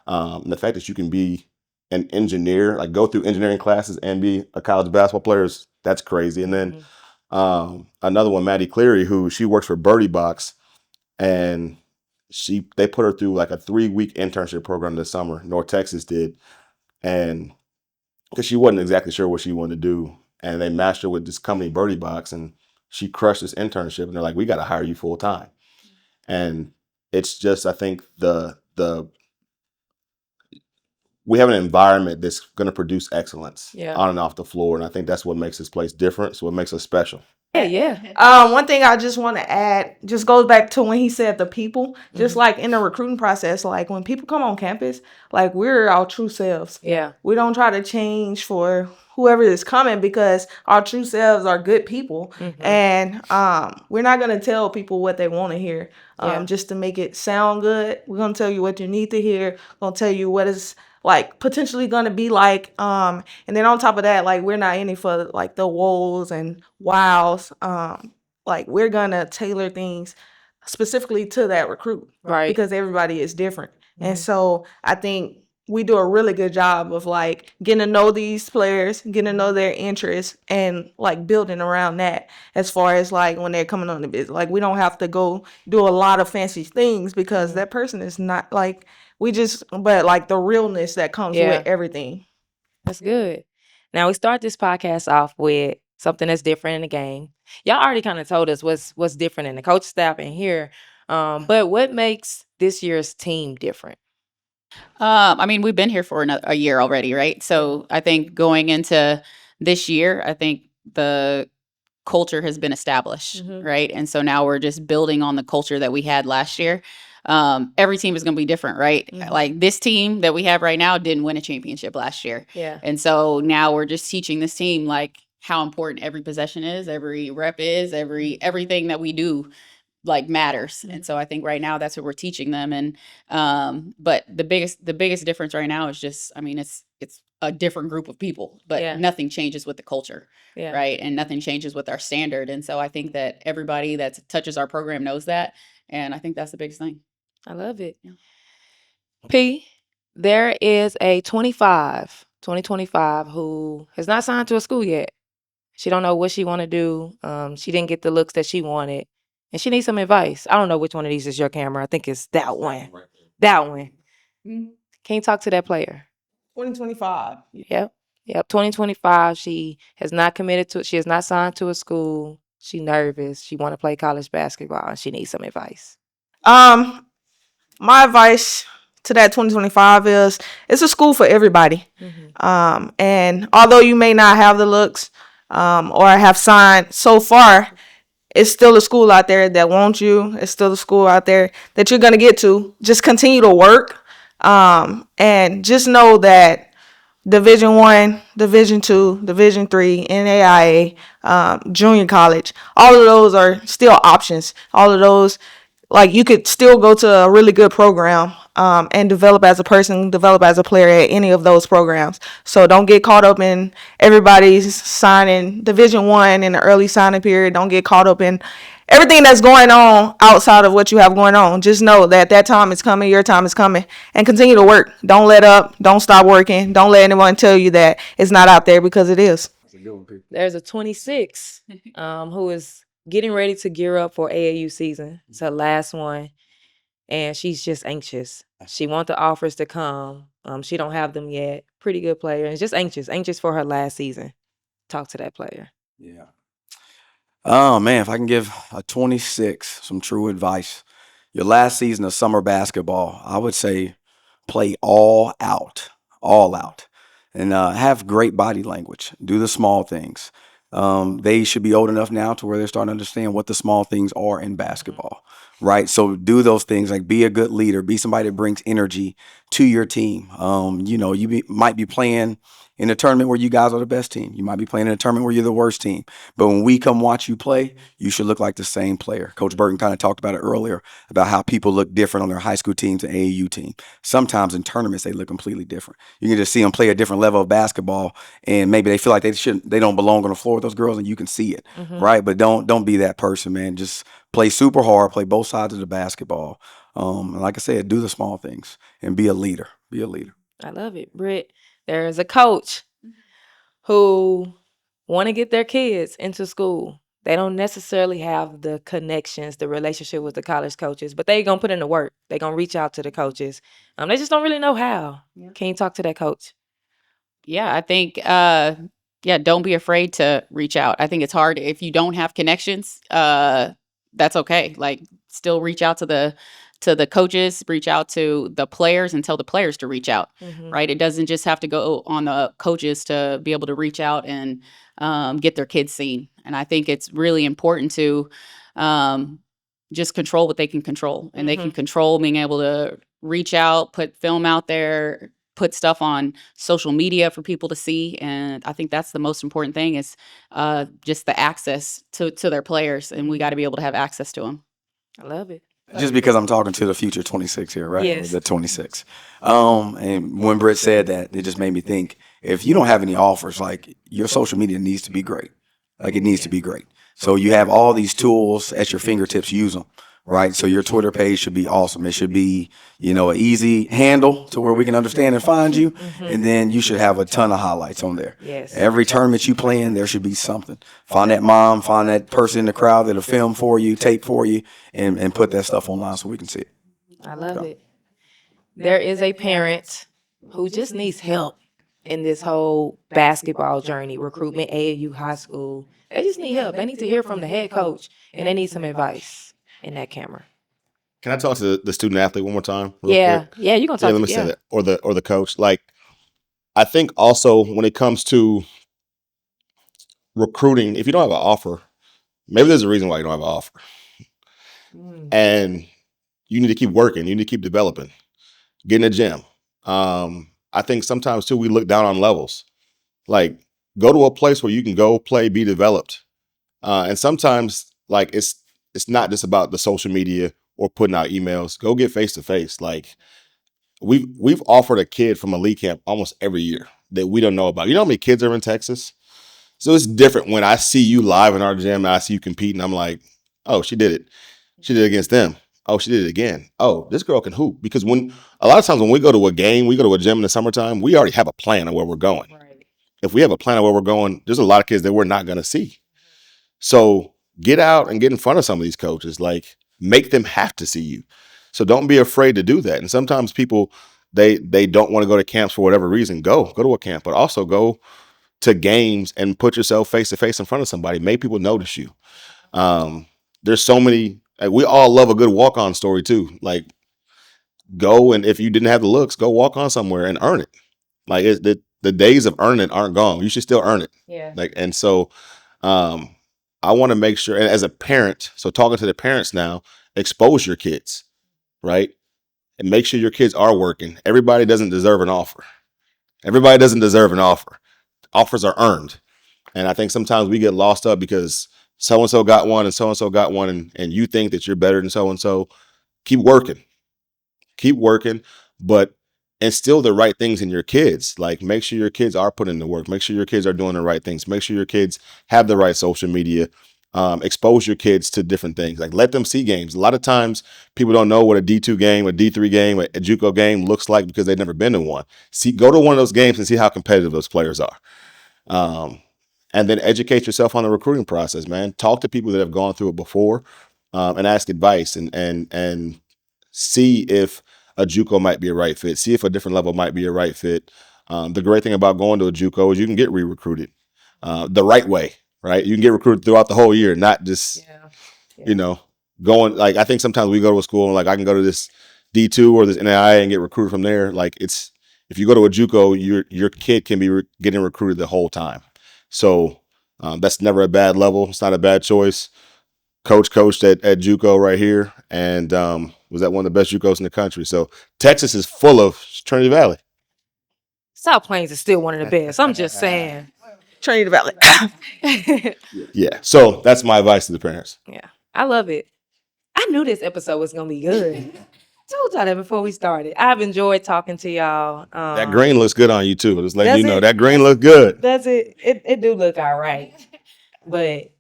And the fact that you can be an engineer, like go through engineering classes and be a college basketball player, that's crazy. And then another one, Maddie Cleary, who she works for Birdie Box, and they put her through like a 3-week internship program this summer. North Texas did, and because she wasn't exactly sure what she wanted to do, and they matched her with this company, Birdie Box, and she crushed this internship, and they're like, we got to hire you full time. And it's just, I think we have an environment that's going to produce excellence on and off the floor. And I think that's what makes this place different. So what makes us special. Yeah. One thing I just want to add just goes back to when he said the people, just like in the recruiting process, like when people come on campus, like we're our true selves. Yeah. We don't try to change for whoever is coming because our true selves are good people. And we're not going to tell people what they want to hear just to make it sound good. We're going to tell you what you need to hear. We're going to tell you what is like potentially going to be like and then on top of that, like we're not in it for like the woes and wows. Like we're gonna tailor things specifically to that recruit, Right. because everybody is different. And so I think we do a really good job of like getting to know these players, getting to know their interests, and like building around that as far as like when they're coming on the business. Like we don't have to go do a lot of fancy things because that person is not like but like the realness that comes with everything. That's good. Now we start this podcast off with something that's different in the game. Y'all already kind of told us what's different in the coach staff and here. But what makes this year's team different? I mean, we've been here for a year already, right? So I think going into this year, I think the culture has been established, right? And so now we're just building on the culture that we had last year. Every team is going to be different, right? Like this team that we have right now didn't win a championship last year. Yeah. And so now we're just teaching this team like how important every possession is, every rep is, everything that we do like matters. And so I think right now that's what we're teaching them. And but the biggest difference right now is just, I mean, it's a different group of people, but nothing changes with the culture. Yeah. Right. And nothing changes with our standard. And so I think that everybody that touches our program knows that. And I think that's the biggest thing. I love it. Yeah. P, there is a 2025 who has not signed to a school yet. She don't know what she want to do. She didn't get the looks that she wanted, and she needs some advice. I don't know which one of these is your camera. I think it's that one. That one. Can you talk to that player? 2025. Yep. 2025. She has not she has not signed to a school. She nervous. She want to play college basketball, and she needs some advice. My advice to that 2025 is it's a school for everybody. And although you may not have the looks or have signed so far, it's still a school out there that wants you. It's still a school out there that you're going to get to. Just continue to work and just know that Division 1, Division 2, Division 3, NAIA, junior college, all of those are still options. All of those, like you could still go to a really good program and develop as a person, develop as a player at any of those programs. So don't get caught up in everybody's signing Division 1 in the early signing period. Don't get caught up in everything that's going on outside of what you have going on. Just know that time is coming, your time is coming, and continue to work. Don't let up. Don't stop working. Don't let anyone tell you that it's not out there, because it is. There's a 26 who is getting ready to gear up for AAU season. It's her last one, and she's just anxious. She wants the offers to come. She don't have them yet. Pretty good player, and just anxious for her last season. Talk to that player. Yeah. Oh, man, if I can give a 26 some true advice. Your last season of summer basketball, I would say play all out, and have great body language. Do the small things. They should be old enough now to where they're starting to understand what the small things are in basketball, right? So do those things, like be a good leader, be somebody that brings energy to your team. Might be playing in a tournament where you guys are the best team. You might be playing in a tournament where you're the worst team. But when we come watch you play, you should look like the same player. Coach Burton kind of talked about it earlier about how people look different on their high school teams and AAU team. Sometimes in tournaments, they look completely different. You can just see them play a different level of basketball, and maybe they feel like they don't belong on the floor with those girls, and you can see it, right? But don't be that person, man. Just play super hard, play both sides of the basketball. And like I said, do the small things and be a leader. Be a leader. I love it. Britt, there is a coach who want to get their kids into school. They don't necessarily have the connections, the relationship with the college coaches, but they going to put in the work. They going to reach out to the coaches. They just don't really know how. Yeah. Can you talk to that coach? Yeah, I think don't be afraid to reach out. I think it's hard if you don't have connections. That's okay. Like, still reach out to the coaches, reach out to the players, and tell the players to reach out. Right? It doesn't just have to go on the coaches to be able to reach out and get their kids seen. And I think it's really important to just control what they can control, and they can control being able to reach out, put film out there, put stuff on social media for people to see. And I think that's the most important thing is just the access to their players. And we got to be able to have access to them. I love it. Just because I'm talking to the future 26 here, right? Yes. The 26. And when Britt said that, it just made me think, if you don't have any offers, like, your social media needs to be great. Like, it needs to be great. So you have all these tools at your fingertips, use them, right? So your Twitter page should be awesome. It should be, an easy handle to where we can understand and find you. And then you should have a ton of highlights on there. Yes. Every tournament you play in, there should be something. Find that mom, find that person in the crowd that'll film for you, tape for you, and put that stuff online so we can see it. I love it. There is a parent who just needs help in this whole basketball journey, recruitment, AAU, high school. They just need help. They need to hear from the head coach, and they need some advice in that camera. Can I talk to the student athlete one more time? Real quick? Yeah, you're gonna talk. Let me say that, or the coach. Like, I think also when it comes to recruiting, if you don't have an offer, maybe there's a reason why you don't have an offer, and you need to keep working. You need to keep developing. Get in the gym. I think sometimes too we look down on levels. Like, go to a place where you can go play, be developed, and sometimes like it's not just about the social media or putting out emails. Go get face to face. Like, we've offered a kid from elite camp almost every year that we don't know about. You know how many kids are in Texas? So it's different when I see you live in our gym and I see you compete and I'm like, oh, she did it. She did it against them. Oh, she did it again. Oh, this girl can hoop. Because when a lot of times when we go to a game, we go to a gym in the summertime, we already have a plan of where we're going. Right. If we have a plan of where we're going, there's a lot of kids that we're not going to see. So get out and get in front of some of these coaches. Like, make them have to see you. So don't be afraid to do that. And sometimes people, they don't want to go to camps for whatever reason. Go to a camp, but also go to games and put yourself face to face in front of somebody. Make people notice you. There's so many. Like, we all love a good walk-on story too. Like, go, and if you didn't have the looks, go walk on somewhere and earn it. Like, the days of earning it aren't gone. You should still earn it. Yeah. Like, and so I want to make sure, and as a parent, so talking to the parents now, expose your kids, right? And make sure your kids are working. Everybody doesn't deserve an offer. Everybody doesn't deserve an offer. Offers are earned. And I think sometimes we get lost up because so-and-so got one and so-and-so got one, and you think that you're better than so-and-so. Keep working. Keep working, but instill the right things in your kids. Like, make sure your kids are putting in the work. Make sure your kids are doing the right things. Make sure your kids have the right social media. Expose your kids to different things. Like, let them see games. A lot of times people don't know what a D2 game, a D3 game, a JUCO game looks like because they've never been to one. Go to one of those games and see how competitive those players are. And then educate yourself on the recruiting process, man. Talk to people that have gone through it before, and ask advice and see if a JUCO might be a right fit. See if a different level might be a right fit. The great thing about going to a JUCO is you can get re-recruited the right way, right? You can get recruited throughout the whole year, not just, going. Like, I think sometimes we go to a school and like, I can go to this D2 or this NAIA and get recruited from there. Like, if you go to a JUCO, your kid can be getting recruited the whole time. So that's never a bad level. It's not a bad choice. Coach coached at JUCO right here, and was at one of the best JUCOs in the country. So Texas is full of Trinity Valley. South Plains is still one of the best. I'm just saying. Trinity Valley. Yeah. So that's my advice to the parents. Yeah, I love it. I knew this episode was gonna be good. Told y'all that before we started. I've enjoyed talking to y'all. That green looks good on you too. Just letting you know it? that green looks good. Does it? It do look all right. But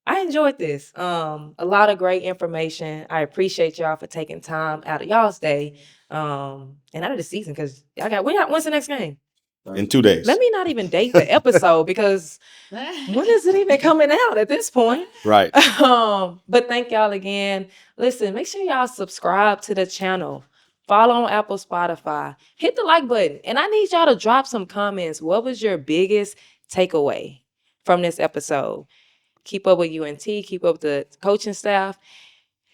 I enjoyed this. A lot of great information. I appreciate y'all for taking time out of y'all's day, and out of the season, because when's the next game? In 2 days. Let me not even date the episode because when is it even coming out at this point? Right. But thank y'all again. Listen, make sure y'all subscribe to the channel. Follow on Apple, Spotify. Hit the like button. And I need y'all to drop some comments. What was your biggest takeaway from this episode. Keep up with UNT, keep up with the coaching staff.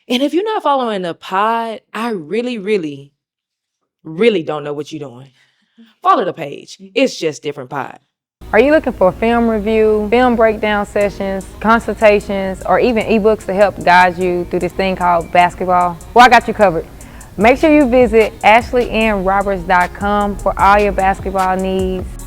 And if you're not following the pod, I really, really, really don't know what you're doing. Follow the page. It's just different pod. Are you looking for film review, film breakdown sessions, consultations, or even ebooks to help guide you through this thing called basketball? Well, I got you covered. Make sure you visit ashleyannroberts.com for all your basketball needs.